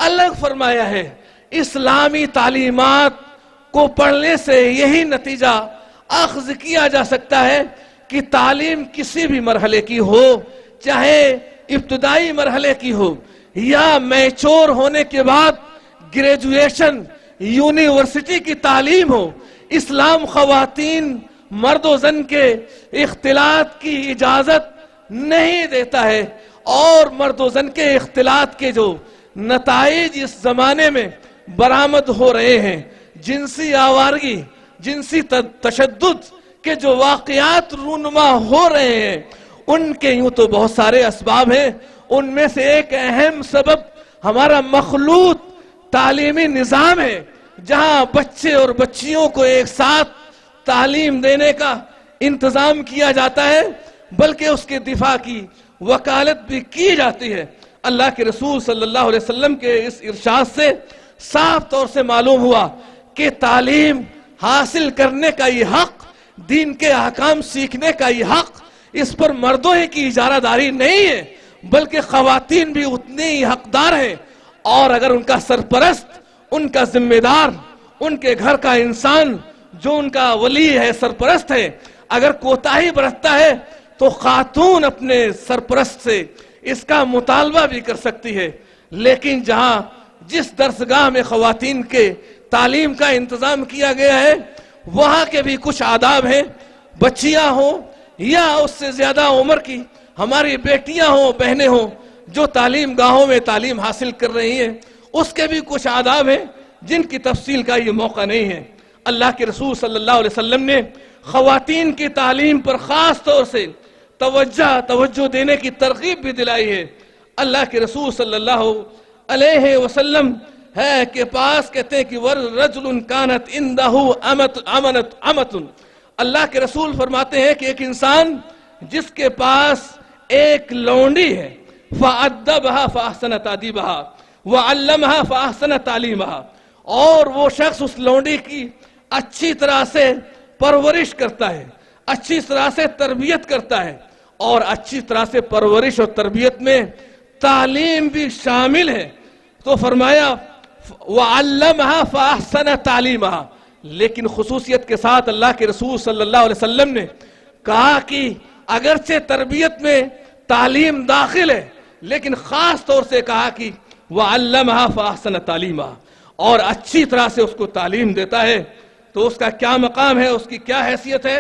الگ فرمایا ہے. اسلامی تعلیمات کو پڑھنے سے یہی نتیجہ اخذ کیا جا سکتا ہے کہ تعلیم کسی بھی مرحلے کی ہو، چاہے ابتدائی مرحلے کی ہو یا میچور ہونے کے بعد گریجویشن یونیورسٹی کی تعلیم ہو، اسلام خواتین مرد و زن کے اختلاط کی اجازت نہیں دیتا ہے. اور مرد و زن کے اختلاط کے جو نتائج اس زمانے میں برآمد ہو رہے ہیں، جنسی آوارگی، جنسی تشدد کے جو واقعات رونما ہو رہے ہیں، ان کے یوں تو بہت سارے اسباب ہیں. ان میں سے ایک اہم سبب ہمارا مخلوط تعلیمی نظام ہے، جہاں بچے اور بچیوں کو ایک ساتھ تعلیم دینے کا انتظام کیا جاتا ہے، بلکہ اس کے دفاع کی وکالت بھی کی جاتی ہے. اللہ کے رسول صلی اللہ علیہ وسلم کے اس ارشاد سے صاف طور سے معلوم ہوا کہ تعلیم حاصل کرنے کا یہ حق، دین کے احکام سیکھنے کا یہ حق، اس پر مردوں ہی کی اجارہ داری نہیں ہے بلکہ خواتین بھی اتنے ہی حقدار ہیں. اور اگر ان کا سرپرست، ان کا ذمہ دار، ان کے گھر کا انسان جو ان کا ولی ہے، سرپرست ہے، اگر کوتاہی برتتا ہے تو خاتون اپنے سرپرست سے اس کا مطالبہ بھی کر سکتی ہے. لیکن جہاں جس درسگاہ میں خواتین کے تعلیم کا انتظام کیا گیا ہے وہاں کے بھی کچھ آداب ہیں. بچیاں ہوں یا اس سے زیادہ عمر کی ہماری بیٹیاں ہوں، بہنیں ہوں جو تعلیم گاہوں میں تعلیم حاصل کر رہی ہیں، اس کے بھی کچھ آداب ہیں جن کی تفصیل کا یہ موقع نہیں ہے. اللہ کے رسول صلی اللہ علیہ وسلم نے خواتین کی تعلیم پر خاص طور سے توجہ دینے کی ترغیب بھی دلائی ہے. اللہ کے رسول صلی اللہ علیہ وسلم ہے کہ پاس کہتے ہیں کہ وَرَجُلٌ كَانَتْ عِنْدَهُ أَمَةٌ، اللہ کے رسول فرماتے ہیں کہ ایک انسان جس کے پاس ایک لونڈی ہے، فَأَدَّبَهَا فَأَحْسَنَ تَأْدِيبَهَا وَعَلَّمَهَا فَأَحْسَنَ تَعْلِيمَهَا، اور وہ شخص اس لونڈی کی اچھی طرح سے پرورش کرتا ہے، اچھی طرح سے تربیت کرتا ہے، اور اچھی طرح سے پرورش اور تربیت میں تعلیم بھی شامل ہے. تو فرمایا وَعَلَّمَهَا فَأَحْسَنَ تَعْلِيمَهَا، لیکن خصوصیت کے ساتھ اللہ کے رسول صلی اللہ علیہ وسلم نے کہا کہ اگرچہ تربیت میں تعلیم داخل ہے لیکن خاص طور سے کہا کہ وَعَلَّمَهَا فَأَحْسَنَ تَعْلِيمَهَا، اور اچھی طرح سے اس کو تعلیم دیتا ہے. تو اس کا کیا مقام ہے، اس کی کیا حیثیت ہے؟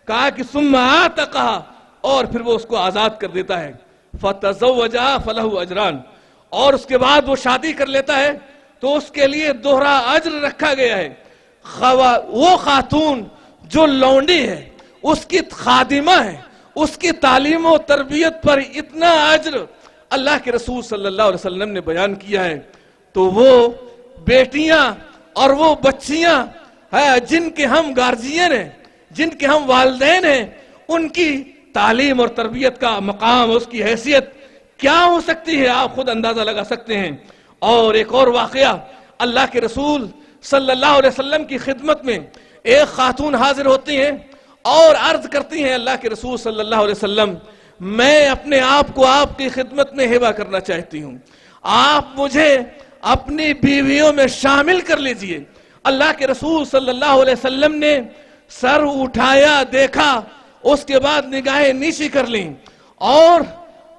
کہا کہ ثُمَّ عَاتَقَهَا، اور پھر وہ اس کو آزاد کر دیتا ہے. فَتَزَوَّجَهَا فَلَهُ أَجْرَانِ، اور اس کے بعد وہ شادی کر لیتا ہے تو اس کے لیے دوہرا اجر رکھا گیا ہے. وہ خاتون جو لونڈی ہے، اس کی خادمہ ہے، اس کی تعلیم و تربیت پر اتنا اجر اللہ کے رسول صلی اللہ علیہ وسلم نے بیان کیا ہے. تو وہ بیٹیاں اور وہ بچیاں جن کے ہم گارجین ہیں، جن کے ہم والدین ہیں، ان کی تعلیم اور تربیت کا مقام، اس کی حیثیت کیا ہو سکتی ہے آپ خود اندازہ لگا سکتے ہیں۔ اور ایک اور واقعہ، اللہ کے رسول صلی اللہ علیہ وسلم کی خدمت میں ایک خاتون حاضر ہوتی ہیں اور عرض کرتی ہیں اللہ کے رسول صلی اللہ علیہ وسلم میں اپنے آپ کو آپ کی خدمت میں ہبہ کرنا چاہتی ہوں، آپ مجھے اپنی بیویوں میں شامل کر لیجئے۔ اللہ کے رسول صلی اللہ علیہ وسلم نے سر اٹھایا، دیکھا، اس کے بعد نگاہیں نیچی کر لیں اور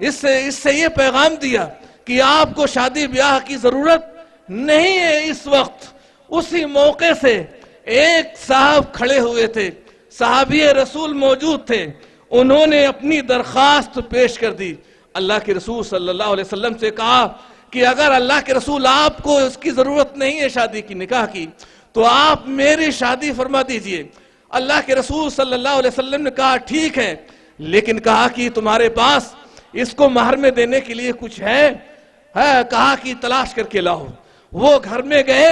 اس سے یہ پیغام دیا کہ آپ کو شادی بیاہ کی ضرورت نہیں ہے اس وقت۔ اسی موقع سے ایک صاحب کھڑے ہوئے تھے، صحابی رسول موجود تھے، انہوں نے اپنی درخواست پیش کر دی۔ اللہ کے رسول صلی اللہ علیہ وسلم سے کہا کہ اگر اللہ کے رسول آپ کو اس کی ضرورت نہیں ہے شادی کی، نکاح کی، تو آپ میری شادی فرما دیجئے۔ اللہ کے رسول صلی اللہ علیہ وسلم نے کہا ٹھیک ہے، لیکن کہا کہ تمہارے پاس اس کو مہر میں دینے کے لیے کچھ ہے؟ کہا کہ تلاش کر کے لاؤ۔ وہ گھر میں گئے،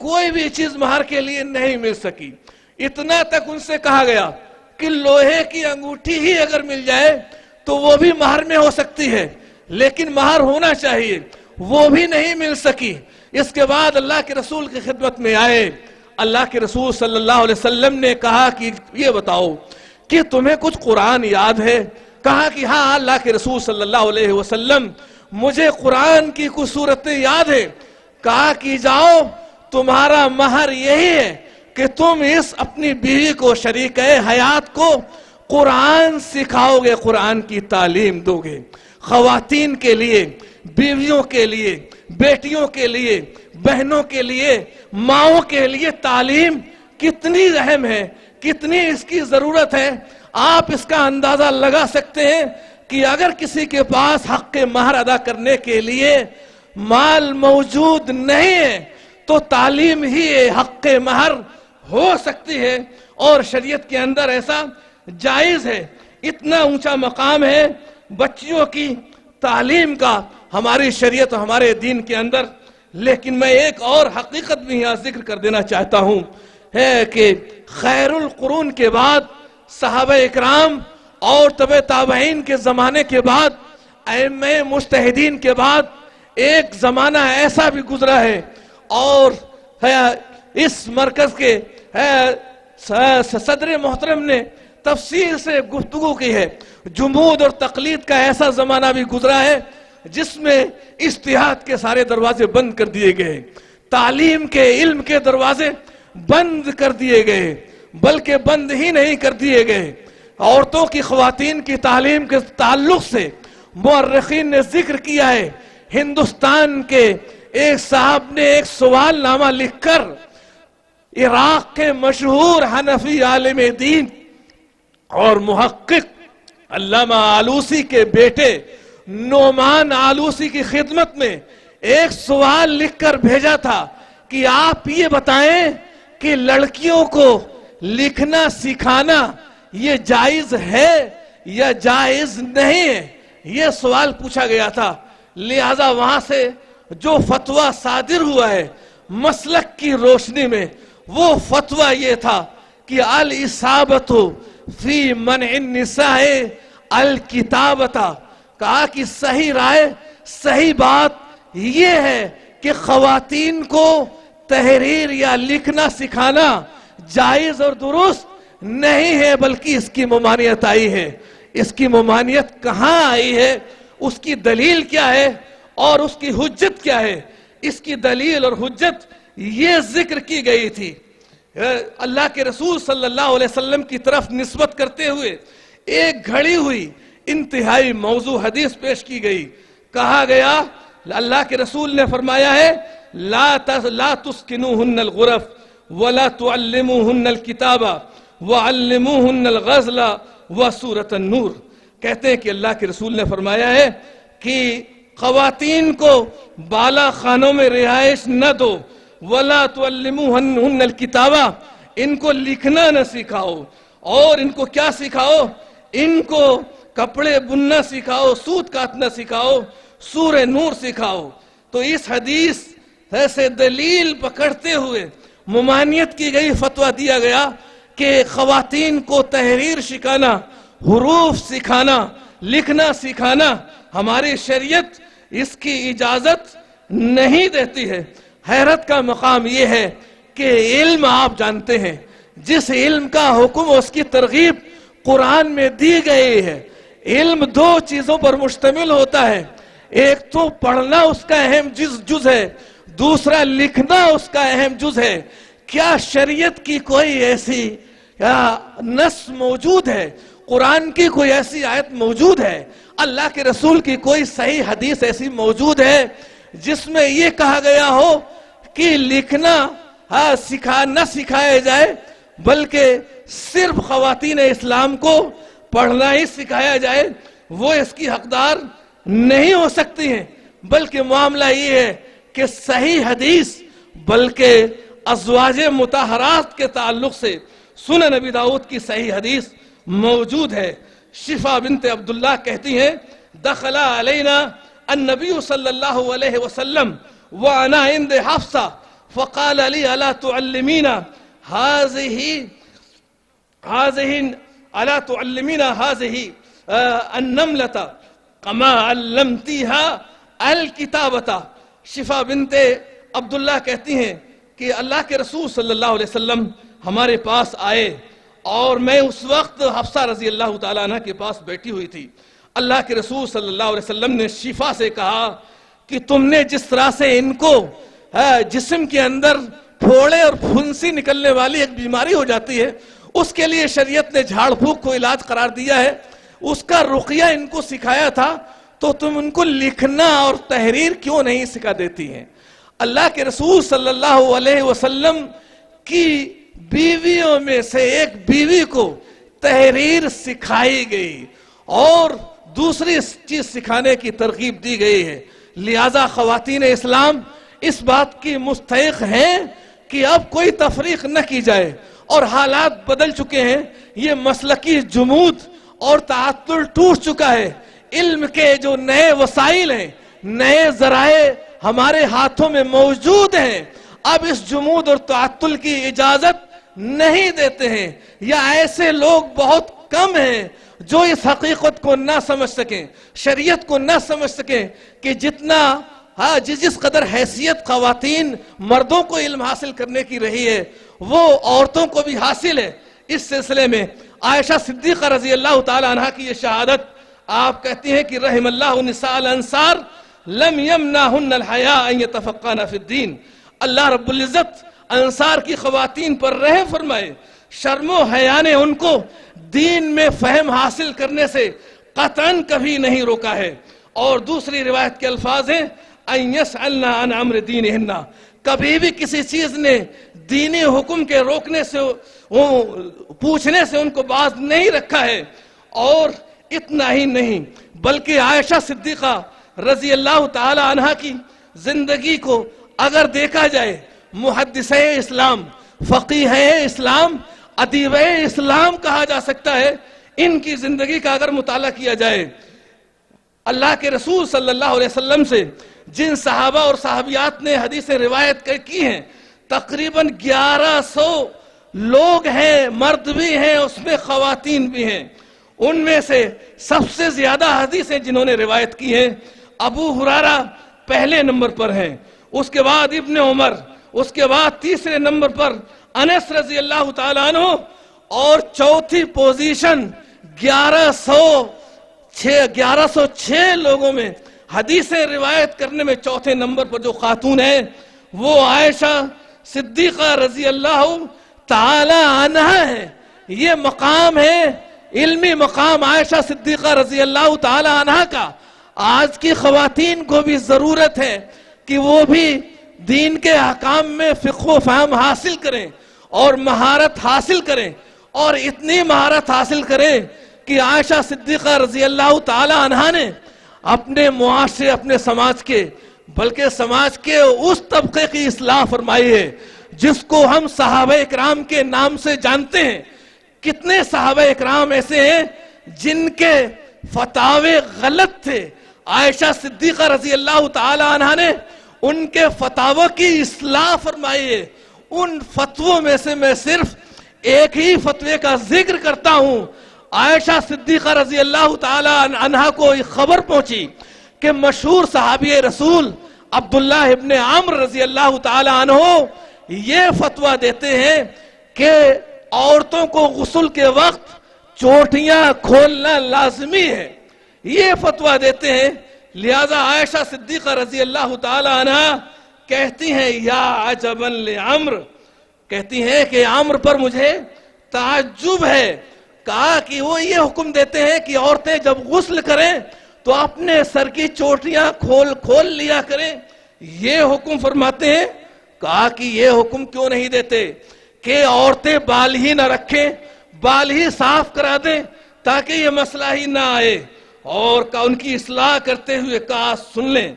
کوئی بھی چیز مہر کے لیے نہیں مل سکی۔ اتنا تک ان سے کہا گیا کہ لوہے کی انگوٹھی ہی اگر مل جائے تو وہ بھی مہر میں ہو سکتی ہے، لیکن مہر ہونا چاہیے، وہ بھی نہیں مل سکی۔ اس کے بعد اللہ کے رسول کی خدمت میں آئے، اللہ کے رسول صلی اللہ علیہ وسلم نے کہا کہ یہ بتاؤ کہ تمہیں کچھ قرآن یاد ہے؟ کہا کہ ہاں اللہ کے رسول صلی اللہ علیہ وسلم مجھے قرآن کی کچھ صورتیں یاد ہے۔ کہا کہ جاؤ، تمہارا مہر یہی ہے کہ تم اس اپنی بیوی کو، شریک حیات کو قرآن سکھاؤ گے، قرآن کی تعلیم دو گے۔ خواتین کے لیے، بیویوں کے لیے، بیٹیوں کے لیے، بہنوں کے لیے، ماؤں کے لیے تعلیم کتنی اہم ہے، کتنی اس کی ضرورت ہے۔ آپ اس کا اندازہ لگا سکتے ہیں کہ اگر کسی کے پاس حق مہر ادا کرنے کے لیے مال موجود نہیں ہے تو تعلیم ہی حق مہر ہو سکتی ہے، اور شریعت کے اندر ایسا جائز ہے۔ اتنا اونچا مقام ہے بچیوں کی تعلیم کا ہماری شریعت و ہمارے دین کے اندر۔ لیکن میں ایک اور حقیقت بھی یہاں ذکر کر دینا چاہتا ہوں، ہے کہ خیر القرون کے بعد، صحابہ اکرام اور تبع تابعین کے زمانے کے بعد، ائمہ مجتہدین کے بعد ایک زمانہ ایسا بھی گزرا ہے، اور اس مرکز کے صدر محترم نے تفصیل سے گفتگو کی ہے، جمود اور تقلید کا ایسا زمانہ بھی گزرا ہے جس میں اجتہاد کے سارے دروازے بند کر دیے گئے، تعلیم کے، علم کے دروازے بند کر دیے گئے، بلکہ بند ہی نہیں کر دیے گئے۔ عورتوں کی، خواتین کی تعلیم کے تعلق سے مورخین نے ذکر کیا ہے۔ ہندوستان کے ایک صاحب نے ایک سوال نامہ لکھ کر عراق کے مشہور حنفی عالم دین اور محقق علامہ آلوسی کے بیٹے نعمان آلوسی کی خدمت میں ایک سوال لکھ کر بھیجا تھا کہ آپ یہ بتائیں کہ لڑکیوں کو لکھنا سکھانا یہ جائز ہے یا جائز نہیں ہے، یہ سوال پوچھا گیا تھا۔ لہذا وہاں سے جو فتویٰ صادر ہوا ہے مسلک کی روشنی میں، وہ فتویٰ یہ تھا کہ الاصابۃ فی منع النساء الکتابۃ، کہا کہ صحیح رائے، صحیح بات یہ ہے کہ خواتین کو تحریر یا لکھنا سکھانا جائز اور درست نہیں ہے، بلکہ اس کی ممانعت آئی ہے۔ اس کی ممانعت کہاں آئی ہے، اس کی دلیل کیا ہے اور اس کی حجت کیا ہے؟ اس کی دلیل اور حجت یہ ذکر کی گئی تھی، اللہ کے رسول صلی اللہ علیہ وسلم کی طرف نسبت کرتے ہوئے ایک گھڑی ہوئی انتہائی موضوع حدیث پیش کی گئی۔ کہا گیا، اللہ کے رسول نے فرمایا ہے لا تسکنوہن الغرف ولا تعلموہن الکتاب وعلموہن الغزل وسورۃ النور۔ کہتے ہیں کہ اللہ کے رسول نے فرمایا ہے کہ خواتین کو بالا خانوں میں رہائش نہ دو، ولا تعلموہن الکتاب، ان کو لکھنا نہ سکھاؤ، اور ان کو کیا سکھاؤ؟ ان کو کپڑے بننا سکھاؤ، سوت کاٹنا سکھاؤ، سورہ نور سکھاؤ۔ تو اس حدیث سے دلیل پکڑتے ہوئے ممانعت کی گئی، فتویٰ دیا گیا کہ خواتین کو تحریر سکھانا، حروف سکھانا، لکھنا سکھانا ہماری شریعت اس کی اجازت نہیں دیتی ہے۔ حیرت کا مقام یہ ہے کہ علم آپ جانتے ہیں، جس علم کا حکم اس کی ترغیب قرآن میں دی گئی ہے، علم دو چیزوں پر مشتمل ہوتا ہے، ایک تو پڑھنا اس کا اہم جز ہے، دوسرا لکھنا اس کا اہم جز ہے۔ کیا شریعت کی کوئی ایسی نص موجود ہے، قرآن کی کوئی ایسی آیت موجود ہے، اللہ کے رسول کی کوئی صحیح حدیث ایسی موجود ہے جس میں یہ کہا گیا ہو کہ لکھنا نہ سکھایا جائے بلکہ صرف خواتین اسلام کو پڑھنا ہی سکھایا جائے؟ وہ اس کی حقدار نہیں ہو سکتی ہیں، بلکہ معاملہ یہ ہے کہ صحیح حدیث بلکہ ازواج مطہرات کے تعلق سے سنن نبی داؤد کی صحیح حدیث موجود ہے۔ شفا بنت عبداللہ کہتی ہیں دخل علینا النبی صلی اللہ علیہ وسلم وانا عند حفصہ فقال لی الا تعلمین الا تعلمین هذه النملة کما علمتیها الکتابة۔ شفا بنت عبداللہ کہتی ہیں کہ اللہ کے رسول صلی اللہ علیہ وسلم ہمارے پاس آئے اور میں اس وقت حفصہ رضی اللہ تعالیٰ عنہ کے پاس بیٹھی ہوئی تھی۔ اللہ کے رسول صلی اللہ علیہ وسلم نے شفا سے کہا کہ تم نے جس طرح سے ان کو جسم کے اندر پھوڑے اور پھنسی نکلنے والی ایک بیماری ہو جاتی ہے، اس کے لیے شریعت نے جھاڑ پھونک کو علاج قرار دیا ہے، اس کا رقیہ ان کو سکھایا تھا، تو تم ان کو لکھنا اور تحریر کیوں نہیں سکھا دیتی ہیں؟ اللہ کے رسول صلی اللہ علیہ وسلم کی بیویوں میں سے ایک بیوی کو تحریر سکھائی گئی اور دوسری چیز سکھانے کی ترغیب دی گئی ہے۔ لہذا خواتین اسلام اس بات کی مستحق ہیں کہ اب کوئی تفریق نہ کی جائے، اور حالات بدل چکے ہیں، یہ مسلکی جمود اور تعطل ٹوٹ چکا ہے۔ علم کے جو نئے وسائل ہیں، نئے ذرائع ہمارے ہاتھوں میں موجود ہیں، اب اس جمود اور تعطل کی اجازت نہیں دیتے ہیں، یا ایسے لوگ بہت کم ہیں جو اس حقیقت کو نہ سمجھ سکیں، شریعت کو نہ سمجھ سکیں کہ جتنا جس قدر حیثیت خواتین مردوں کو علم حاصل کرنے کی رہی ہے وہ عورتوں کو بھی حاصل ہے۔ اس سلسلے میں عائشہ صدیقہ رضی اللہ تعالی عنہ کی یہ شہادت، آپ کہتی ہیں کہ رحم اللہ نساء الانصار لم یمنعہن الحیاء ان یتفقہن فی الدین۔ اللہ رب العزت انصار کی خواتین پر رحم فرمائے، شرم و حیا نے ان کو دین میں فہم حاصل کرنے سے قطعاً کبھی نہیں روکا ہے۔ اور دوسری روایت کے الفاظ ہیں ان یسألن عن امر دینہن، کبھی بھی کسی چیز نے دینی حکم کے روکنے سے پوچھنے سے ان کو باز نہیں رکھا ہے۔ اور اتنا ہی نہیں بلکہ عائشہ صدیقہ رضی اللہ تعالی عنہ کی زندگی کو اگر دیکھا جائے، محدث اسلام، فقیہ اسلام، ادیب اسلام کہا جا سکتا ہے، ان کی زندگی کا اگر مطالعہ کیا جائے، اللہ کے رسول صلی اللہ علیہ وسلم سے جن صحابہ اور صحابیات نے حدیث روایت کی ہیں تقریباً 1100 لوگ ہیں، مرد بھی ہیں، اس میں خواتین بھی ہیں۔ ان میں سے سب سے زیادہ حدیثیں جنہوں نے روایت کی ہیں ابو ہریرہ پہلے نمبر پر ہیں، اس کے بعد ابن عمر، اس کے بعد تیسرے نمبر پر انس رضی اللہ تعالیٰ عنہ، اور چوتھی پوزیشن 1106 لوگوں میں حدیثیں روایت کرنے میں چوتھے نمبر پر جو خاتون ہے وہ عائشہ صدیقہ رضی اللہ تعالی عنہ ہے۔ یہ مقام ہے، علمی مقام عائشہ صدیقہ رضی اللہ تعالی عنہ کا۔ آج کی خواتین کو بھی ضرورت ہے کہ وہ بھی دین کے احکام میں فقہ و فہم حاصل کریں اور مہارت حاصل کریں، اور اتنی مہارت حاصل کریں کہ عائشہ صدیقہ رضی اللہ تعالی عنہ نے اپنے معاشرے، اپنے سماج کے، بلکہ سماج کے اس طبقے کی اصلاح فرمائی ہے جس کو ہم صحابہ اکرام کے نام سے جانتے ہیں۔ کتنے صحابہ اکرام ایسے ہیں جن کے فتاوے غلط تھے، عائشہ صدیقہ رضی اللہ تعالی عنہ نے ان کے فتاووں کی اصلاح فرمائی ہے۔ ان فتووں میں سے میں صرف ایک ہی فتوے کا ذکر کرتا ہوں۔ عائشہ صدیقہ رضی اللہ تعالی عنہا کو ایک خبر پہنچی کہ مشہور صحابی رسول عبداللہ ابن عمرو رضی اللہ تعالی عنہ یہ فتویٰ دیتے ہیں کہ عورتوں کو غسل کے وقت چوٹیاں کھولنا لازمی ہے، یہ فتویٰ دیتے ہیں. لہذا عائشہ صدیقہ رضی اللہ تعالی عنہا کہتی ہیں یا عجبا لعمر، کہتی ہیں کہ عمرو پر مجھے تعجب ہے. کہا کہ وہ یہ حکم دیتے ہیں کہ عورتیں جب غسل کریں تو اپنے سر کی چوٹیاں کھول لیا کریں، یہ حکم فرماتے ہیں. کہا کہ یہ حکم کیوں نہیں دیتے کہ عورتیں بال ہی نہ رکھیں، بال ہی صاف کرا دیں تاکہ یہ مسئلہ ہی نہ آئے. اور ان کی اصلاح کرتے ہوئے کہا سن لیں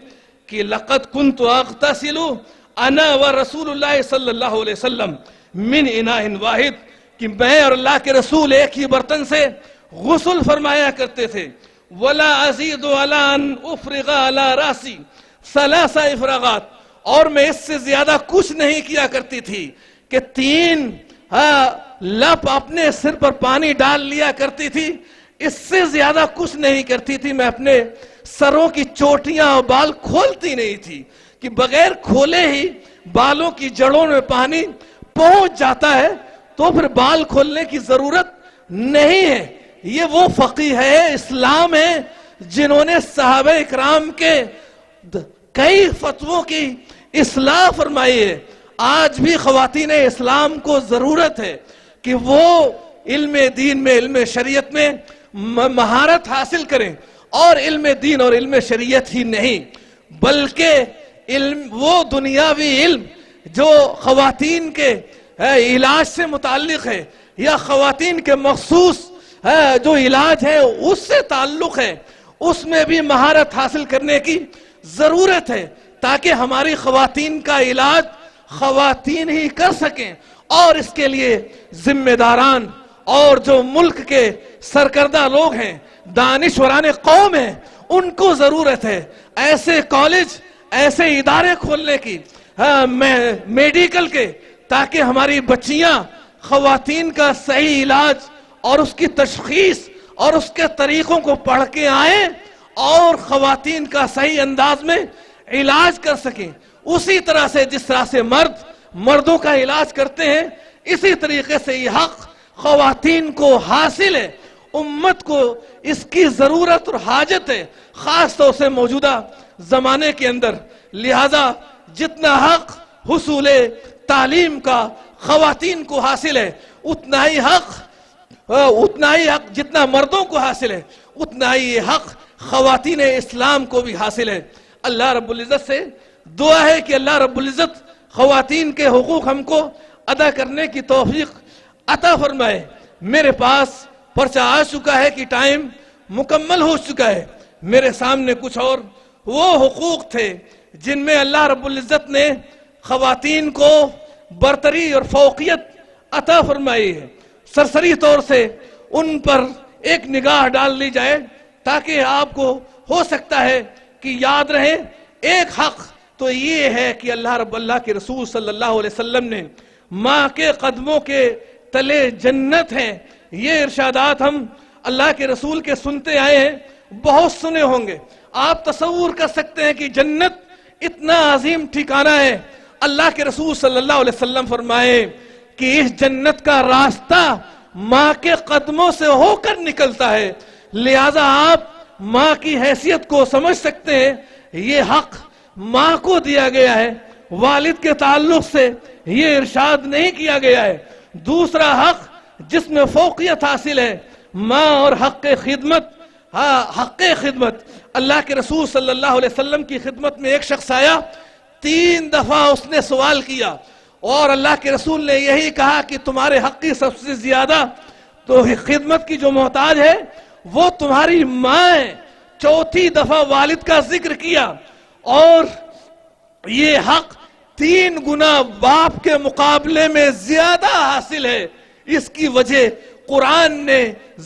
کہ لقد كنت اغتسل انا ورسول اللہ صلی اللہ علیہ وسلم من اناء واحد، کہ میں اور اللہ کے رسول ایک ہی برتن سے غسل فرمایا کرتے تھے. ولا ازید علی ان افرغ علی راسی ثلاث افراغات، اور میں اس سے زیادہ کچھ نہیں کیا کرتی تھی کہ 3 لپ اپنے سر پر پانی ڈال لیا کرتی تھی، اس سے زیادہ کچھ نہیں کرتی تھی. میں اپنے سروں کی چوٹیاں اور بال کھولتی نہیں تھی کہ بغیر کھولے ہی بالوں کی جڑوں میں پانی پہنچ جاتا ہے تو پھر بال کھولنے کی ضرورت نہیں ہے. یہ وہ فقیہ ہے، اسلام ہے، جنہوں نے صحابہ اکرام کے کئی فتووں کی اصلاح فرمائی ہے. آج بھی خواتین اسلام کو ضرورت ہے کہ وہ علم دین میں، علم شریعت میں مہارت حاصل کریں، اور علم دین اور علم شریعت ہی نہیں بلکہ وہ دنیاوی علم جو خواتین کے علاج سے متعلق ہے یا خواتین کے مخصوص جو علاج ہے اس سے تعلق ہے، اس میں بھی مہارت حاصل کرنے کی ضرورت ہے تاکہ ہماری خواتین کا علاج خواتین ہی کر سکیں. اور اس کے لیے ذمہ داران اور جو ملک کے سرکردہ لوگ ہیں، دانشوران قوم ہیں، ان کو ضرورت ہے ایسے کالج، ایسے ادارے کھولنے کی میڈیکل کے، تاکہ ہماری بچیاں خواتین کا صحیح علاج اور اس کی تشخیص اور اس کے طریقوں کو پڑھ کے آئیں اور خواتین کا صحیح انداز میں علاج کر سکیں. اسی طرح سے جس طرح سے مردوں کا علاج کرتے ہیں، اسی طریقے سے یہ حق خواتین کو حاصل ہے. امت کو اس کی ضرورت اور حاجت ہے، خاص طور سے موجودہ زمانے کے اندر. لہذا جتنا حق حصول تعلیم کا خواتین کو حاصل ہے، اتنا ہی حق جتنا مردوں کو حاصل ہے، اتنا ہی یہ حق خواتین اسلام کو بھی حاصل ہے. اللہ رب العزت سے دعا ہے کہ اللہ رب العزت خواتین کے حقوق ہم کو ادا کرنے کی توفیق عطا فرمائے. میرے پاس پرچہ آ چکا ہے کہ ٹائم مکمل ہو چکا ہے. میرے سامنے کچھ اور وہ حقوق تھے جن میں اللہ رب العزت نے خواتین کو برتری اور فوقیت عطا فرمائی ہے. سرسری طور سے ان پر ایک نگاہ ڈال لی جائے تاکہ آپ کو ہو سکتا ہے کہ یاد رہے. ایک حق تو یہ ہے کہ اللہ کے رسول صلی اللہ علیہ وسلم نے ماں کے قدموں کے تلے جنت ہیں، یہ ارشادات ہم اللہ کے رسول کے سنتے آئے ہیں، بہت سنے ہوں گے. آپ تصور کر سکتے ہیں کہ جنت اتنا عظیم ٹھکانہ ہے. اللہ کے رسول صلی اللہ علیہ وسلم فرمائے کہ اس جنت کا راستہ ماں کے قدموں سے ہو کر نکلتا ہے. لہذا آپ ماں کی حیثیت کو سمجھ سکتے ہیں. یہ حق ماں کو دیا گیا ہے، والد کے تعلق سے یہ ارشاد نہیں کیا گیا ہے. دوسرا حق جس میں فوقیت حاصل ہے، ماں اور حق خدمت. اللہ کے رسول صلی اللہ علیہ وسلم کی خدمت میں ایک شخص آیا، 3 دفعہ اس نے سوال کیا اور اللہ کے رسول نے یہی کہا کہ تمہارے حق کی سب سے زیادہ تو خدمت کی جو محتاج ہے وہ تمہاری ماں ہے. 4تھی دفعہ والد کا ذکر کیا اور یہ حق 3 گنا باپ کے مقابلے میں زیادہ حاصل ہے. اس کی وجہ قرآن نے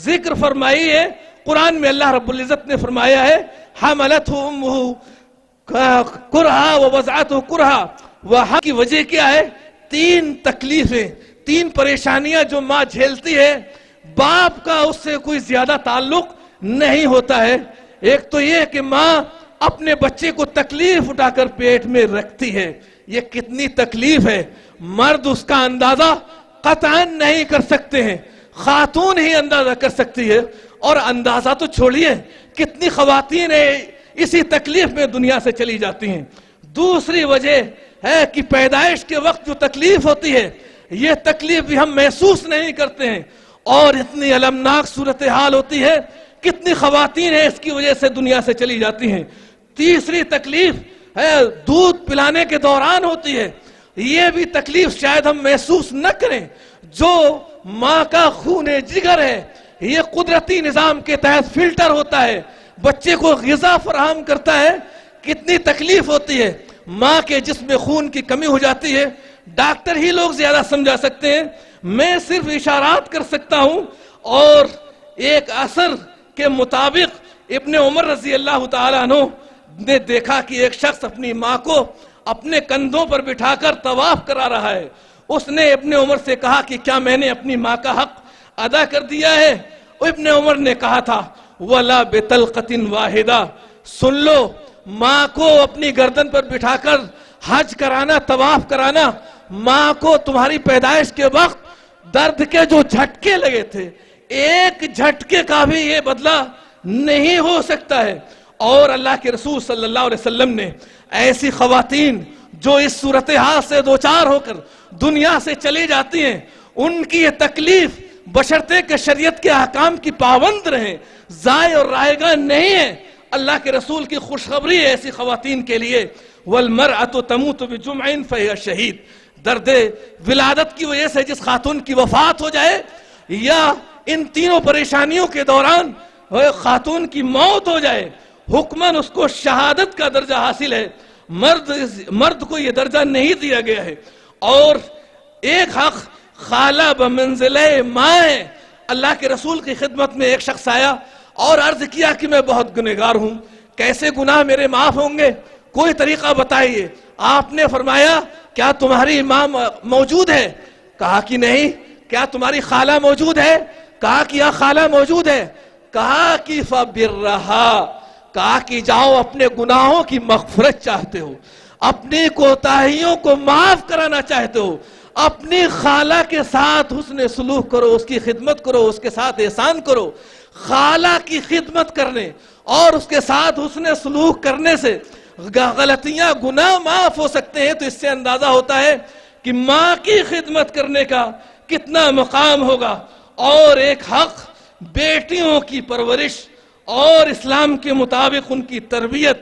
ذکر فرمائی ہے. قرآن میں اللہ رب العزت نے فرمایا ہے حملتہ امہ کرہا ووضعتہ کرہا. وہاں کی وجہ کیا ہے؟ 3 تکلیفیں، 3 پریشانیاں جو ماں جھیلتی ہے باپ کا اس سے کوئی زیادہ تعلق نہیں ہوتا ہے. ایک تو یہ کہ ماں اپنے بچے کو تکلیف اٹھا کر پیٹ میں رکھتی ہے. یہ کتنی تکلیف ہے، مرد اس کا اندازہ قطعاً نہیں کر سکتے ہیں، خاتون ہی اندازہ کر سکتی ہے. اور اندازہ تو چھوڑیے، کتنی خواتین اسی تکلیف میں دنیا سے چلی جاتی ہیں. دوسری وجہ ہے کہ پیدائش کے وقت جو تکلیف ہوتی ہے، یہ تکلیف بھی ہم محسوس نہیں کرتے ہیں، اور اتنی المناک صورتحال ہوتی ہے. کتنی خواتین ہیں اس کی وجہ سے دنیا سے چلی جاتی ہیں. تیسری تکلیف ہے دودھ پلانے کے دوران ہوتی ہے. یہ بھی تکلیف شاید ہم محسوس نہ کریں. جو ماں کا خون جگر ہے، یہ قدرتی نظام کے تحت فلٹر ہوتا ہے، بچے کو غذا فراہم کرتا ہے. کتنی تکلیف ہوتی ہے. ماں کے جسم میں خون کی کمی ہو جاتی ہے. ڈاکٹر ہی لوگ زیادہ سمجھا سکتے ہیں، میں صرف اشارات کر سکتا ہوں. اور ایک اثر کے مطابق ابن عمر رضی اللہ تعالیٰ عنہ نے دیکھا کہ ایک شخص اپنی ماں کو اپنے کندھوں پر بٹھا کر طواف کرا رہا ہے. اس نے ابن عمر سے کہا کہ کیا میں نے اپنی ماں کا حق ادا کر دیا ہے؟ ابن عمر نے کہا تھا وَلَا بِطَلْقَةٍ وَاحِدَةٍ. سن لو، ماں کو اپنی گردن پر بٹھا کر حج کرانا، طواف کرانا، ماں کو تمہاری پیدائش کے وقت درد کے جو جھٹکے لگے تھے، ایک جھٹکے کا بھی یہ بدلہ نہیں ہو سکتا ہے. اور اللہ کے رسول صلی اللہ علیہ وسلم نے ایسی خواتین جو اس صورتحال سے دوچار ہو کر دنیا سے چلی جاتی ہیں، ان کی یہ تکلیف بشرطے کہ شریعت کے احکام کی پابند رہیں، ضائع اور رائگاں نہیں ہیں. اللہ کے رسول کی خوشخبری ہے ایسی خواتین کے لیے، وَالْمَرْأَةُ تَمُوتُ بِجُمْعٍ فَهِيَ شَهِيدٌ. درد ولادت کی وجہ سے جس خاتون کی وفات ہو جائے، یا ان تینوں پریشانیوں کے دوران خاتون کی موت ہو جائے، حکماً اس کو شہادت کا درجہ حاصل ہے. مرد کو یہ درجہ نہیں دیا گیا ہے. اور ایک حق خالہ بمنزلہ ماں ہے. اللہ کے رسول کی خدمت میں ایک شخص آیا اور عرض کیا کہ میں بہت گنہگار ہوں، کیسے گناہ میرے معاف ہوں گے، کوئی طریقہ بتائیے. آپ نے فرمایا کیا تمہاری ماں موجود ہے؟ کہا کہ نہیں. کیا تمہاری خالہ موجود ہے؟ کہا کہ یا خالہ موجود ہے. کہا کہ فَبِرَّهَا. کہا کہ جاؤ اپنے گناہوں کی مغفرت چاہتے ہو، اپنی کوتاہیوں کو معاف کرانا چاہتے ہو، اپنی خالہ کے ساتھ حسن سلوک کرو، اس کی خدمت کرو، اس کے ساتھ احسان کرو. خالہ کی خدمت کرنے اور اس کے ساتھ حسن سلوک کرنے سے غلطیاں، گناہ معاف ہو سکتے ہیں. تو اس سے اندازہ ہوتا ہے کہ ماں کی خدمت کرنے کا کتنا مقام ہوگا. اور ایک حق بیٹیوں کی پرورش اور اسلام کے مطابق ان کی تربیت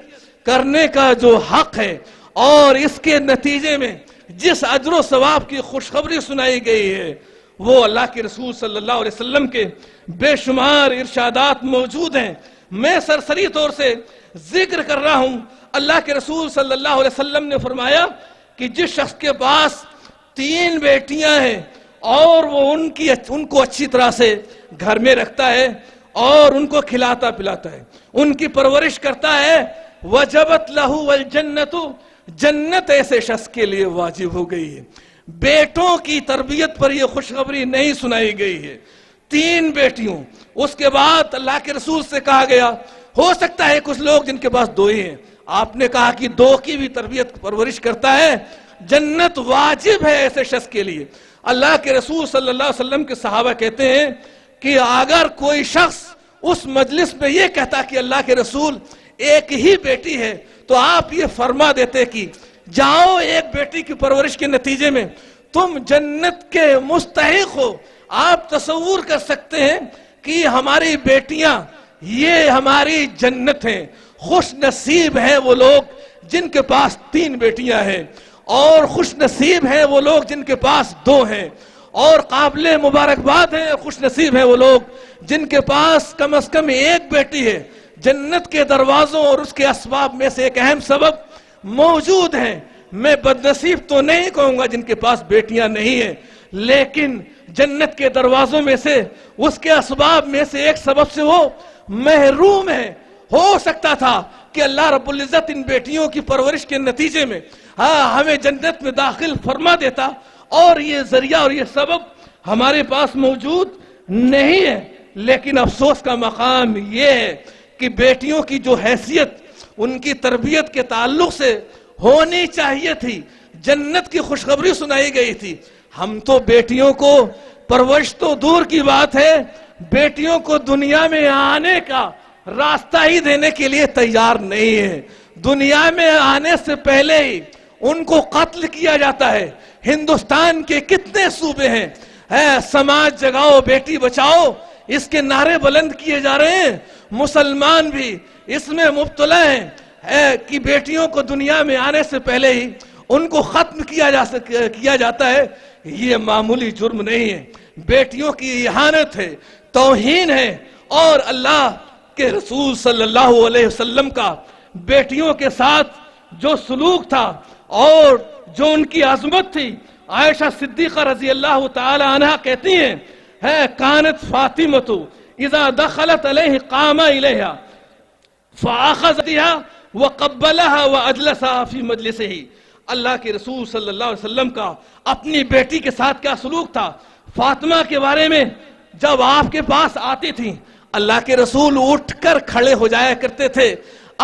کرنے کا جو حق ہے، اور اس کے نتیجے میں جس اجر و ثواب کی خوشخبری سنائی گئی ہے، وہ اللہ کے رسول صلی اللہ علیہ وسلم کے بے شمار ارشادات موجود ہیں. میں سرسری طور سے ذکر کر رہا ہوں. اللہ کے رسول صلی اللہ علیہ وسلم نے فرمایا کہ جس شخص کے پاس 3 بیٹیاں ہیں اور وہ ان کو اچھی طرح سے گھر میں رکھتا ہے اور ان کو کھلاتا پلاتا ہے، ان کی پرورش کرتا ہے، وجبت لہو الجنت. جنت ایسے شخص کے لیے واجب ہو گئی ہے. بیٹوں کی تربیت پر یہ خوشخبری نہیں سنائی گئی ہے. 3 بیٹیوں. اس کے بعد اللہ کے رسول سے کہا گیا، ہو سکتا ہے کچھ لوگ جن کے پاس 2 ہی ہیں، آپ نے کہا کہ 2 کی بھی تربیت پرورش کرتا ہے، جنت واجب ہے ایسے شخص کے لیے. اللہ کے رسول صلی اللہ علیہ وسلم کے صحابہ کہتے ہیں کہ اگر کوئی شخص اس مجلس میں یہ کہتا کہ اللہ کے رسول ایک ہی بیٹی ہے، تو آپ یہ فرما دیتے کہ جاؤ، ایک بیٹی کی پرورش کے نتیجے میں تم جنت کے مستحق ہو. آپ تصور کر سکتے ہیں کہ ہماری بیٹیاں یہ ہماری جنت ہیں. خوش نصیب ہیں وہ لوگ جن کے پاس 3 بیٹیاں ہیں، اور خوش نصیب ہیں وہ لوگ جن کے پاس 2 ہیں، اور قابل مبارکباد ہیں اور خوش نصیب ہیں وہ لوگ جن کے پاس کم از کم 1 بیٹی ہے. جنت کے دروازوں اور اس کے اسباب میں سے ایک اہم سبب موجود ہیں. میں بد نصیب تو نہیں کہوں گا جن کے پاس بیٹیاں نہیں ہیں، لیکن جنت کے دروازوں میں سے، اس کے اسباب میں سے ایک سبب سے وہ محروم ہے. ہو سکتا تھا کہ اللہ رب العزت ان بیٹیوں کی پرورش کے نتیجے میں ہمیں جنت میں داخل فرما دیتا، اور یہ ذریعہ اور یہ سبب ہمارے پاس موجود نہیں ہے، لیکن افسوس کا مقام یہ ہے کہ بیٹیوں کی جو حیثیت ان کی تربیت کے تعلق سے ہونی چاہیے تھی، جنت کی خوشخبری سنائی گئی تھی، ہم تو بیٹیوں کو پرورش تو دور کی بات ہے، بیٹیوں کو دنیا میں آنے کا راستہ ہی دینے کے لیے تیار نہیں ہے۔ دنیا میں آنے سے پہلے ہی ان کو قتل کیا جاتا ہے۔ ہندوستان کے کتنے صوبے ہیں سماج جگاؤ بیٹی بچاؤ اس کے نعرے بلند کیے جا رہے ہیں، مسلمان بھی اس میں مبتلا ہیں کہ بیٹیوں کو دنیا میں آنے سے پہلے ہی ان کو ختم کیا جاتا ہے۔ یہ معمولی جرم نہیں ہے، بیٹیوں کی اہانت ہے، توہین ہے، اور اللہ کے رسول صلی اللہ علیہ وسلم کا بیٹیوں کے ساتھ جو سلوک تھا اور جو ان کی عظمت تھی، عائشہ صدیقہ رضی اللہ تعالی عنہ کہتی ہیں کانت فاطمۃ اذا دخلت علیہ قام الیہا فاخذتها وقبلها واجلسها فی مجلسہ۔ اللہ کے رسول صلی اللہ علیہ وسلم کا اپنی بیٹی کے ساتھ کیا سلوک تھا؟ فاطمہ کے بارے میں جب آپ کے پاس آتی تھی اللہ کے رسول اٹھ کر کھڑے ہو جایا کرتے تھے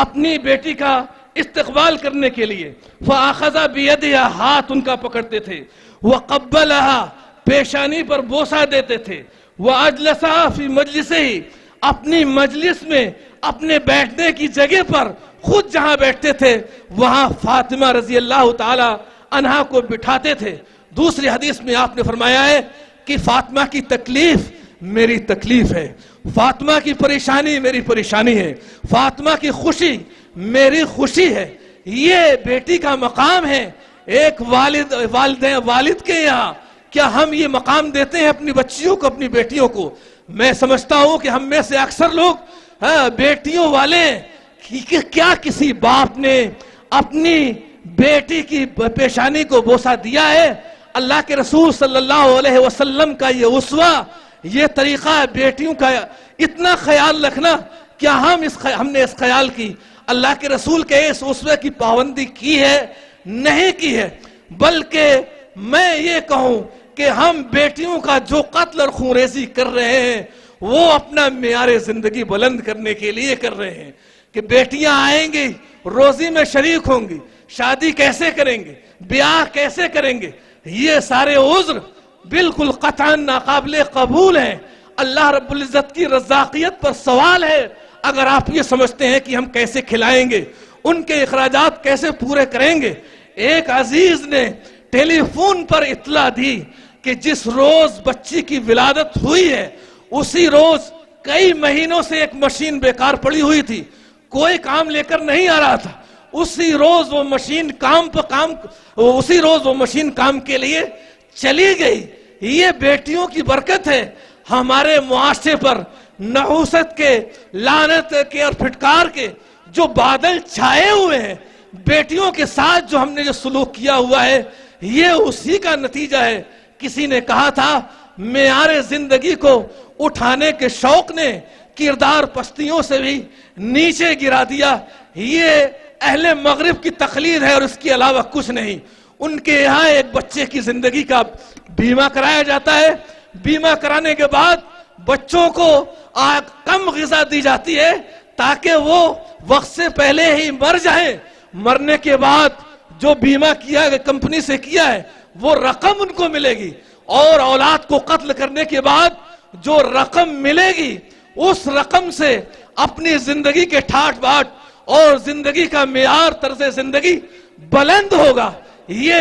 اپنی بیٹی کا استقبال کرنے کے لیے، فَأَخَذَ بِيَدِهَا ہاتھ ان کا پکڑتے تھے، وَقَبَّلَهَا پیشانی پر بوسہ دیتے تھے، وَأَجْلَسَهَا فِي مَجْلِسِهِ اپنی مجلس میں اپنے بیٹھنے کی جگہ پر خود جہاں بیٹھتے تھے وہاں فاطمہ رضی اللہ تعالی عنہا کو بٹھاتے تھے۔ دوسری حدیث میں آپ نے فرمایا ہے کہ فاطمہ کی تکلیف میری تکلیف ہے، فاطمہ کی پریشانی میری پریشانی ہے، فاطمہ کی خوشی میری خوشی ہے۔ یہ بیٹی کا مقام ہے۔ ایک والد کے یہاں کیا ہم یہ مقام دیتے ہیں اپنی بچیوں کو، اپنی بیٹیوں کو؟ میں سمجھتا ہوں کہ ہم میں سے اکثر لوگ بیٹیوں والے کیا کسی باپ نے اپنی بیٹی کی پیشانی کو بوسہ دیا ہے؟ اللہ کے رسول صلی اللہ علیہ وسلم کا یہ اسوہ، یہ طریقہ بیٹیوں کا اتنا خیال رکھنا، کیا ہم نے اس خیال کی اللہ کے رسول کے اس اسوے کی پابندی کی ہے؟ نہیں کی ہے، بلکہ میں یہ کہوں کہ ہم بیٹیوں کا جو قتل اور خونریزی کر رہے ہیں وہ اپنا معیار زندگی بلند کرنے کے لیے کر رہے ہیں کہ بیٹیاں آئیں گی روزی میں شریک ہوں گی، شادی کیسے کریں گے، بیاہ کیسے کریں گے، یہ سارے عذر بالکل قطعاً ناقابل قبول ہیں۔ اللہ رب العزت کی رزاقیت پر سوال ہے اگر آپ یہ سمجھتے ہیں کہ ہم کیسے کھلائیں گے، ان کے اخراجات کیسے پورے کریں گے۔ ایک عزیز نے ٹیلی فون پر اطلاع دی کہ جس روز بچی کی ولادت ہوئی ہے اسی روز کئی مہینوں سے ایک مشین بیکار پڑی ہوئی تھی، کوئی کام لے کر نہیں آ رہا تھا، اسی روز وہ مشین کام کے لیے چلی گئی۔ یہ بیٹیوں کی برکت ہے۔ ہمارے معاشرے پر نحوست کے، لعنت کے اور پھٹکار کے جو بادل چھائے ہوئے ہیں، بیٹیوں کے ساتھ جو ہم نے جو سلوک کیا ہوا ہے یہ اسی کا نتیجہ ہے۔ کسی نے کہا تھا معیار زندگی کو اٹھانے کے شوق نے کردار پستیوں سے بھی نیچے گرا دیا۔ یہ اہل مغرب کی تقلید ہے اور اس کے علاوہ کچھ نہیں۔ ان کے یہاں ایک بچے کی زندگی کا بیمہ کرایا جاتا ہے، بیمہ کرانے کے بعد بچوں کو کم غذا دی جاتی ہے تاکہ وہ وقت سے پہلے ہی مر جائیں۔ مرنے کے بعد جو بیمہ کیا ہے کمپنی سے کیا ہے وہ رقم ان کو ملے گی، اور اولاد کو قتل کرنے کے بعد جو رقم ملے گی اس رقم سے اپنی زندگی کے ٹھاٹ باٹ اور زندگی کا معیار طرز زندگی بلند ہوگا۔ یہ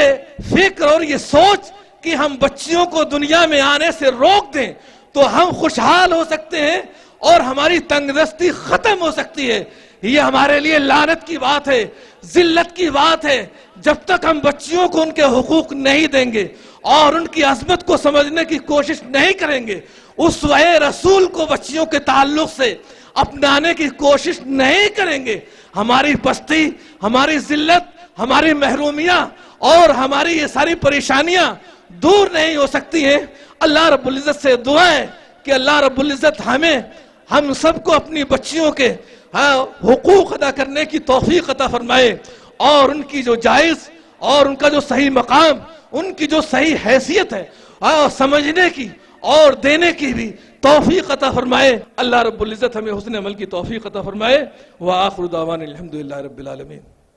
فکر اور یہ سوچ کہ ہم بچیوں کو دنیا میں آنے سے روک دیں تو ہم خوشحال ہو سکتے ہیں اور ہماری تنگ دستی ختم ہو سکتی ہے، یہ ہمارے لیے لعنت کی بات ہے، ذلت کی بات ہے۔ جب تک ہم بچیوں کو ان کے حقوق نہیں دیں گے اور ان کی عظمت کو سمجھنے کی کوشش نہیں کریں گے، اسوہ رسول کو بچیوں کے تعلق سے اپنانے کی کوشش نہیں کریں گے، ہماری پستی، ہماری ذلت، ہماری محرومیاں اور ہماری یہ ساری پریشانیاں دور نہیں ہو سکتی ہیں۔ اللہ رب العزت سے دعا ہے کہ اللہ رب العزت ہم سب کو اپنی بچیوں کے حقوق ادا کرنے کی توفیق عطا فرمائے، اور ان کی جو جائز اور ان کا جو صحیح مقام، ان کی جو صحیح حیثیت ہے سمجھنے کی اور دینے کی بھی توفیق عطا فرمائے. اللہ رب العزت ہمیں حسن عمل کی توفیق عطا فرمائے. وآخر دعوانا الحمدللہ رب العالمین.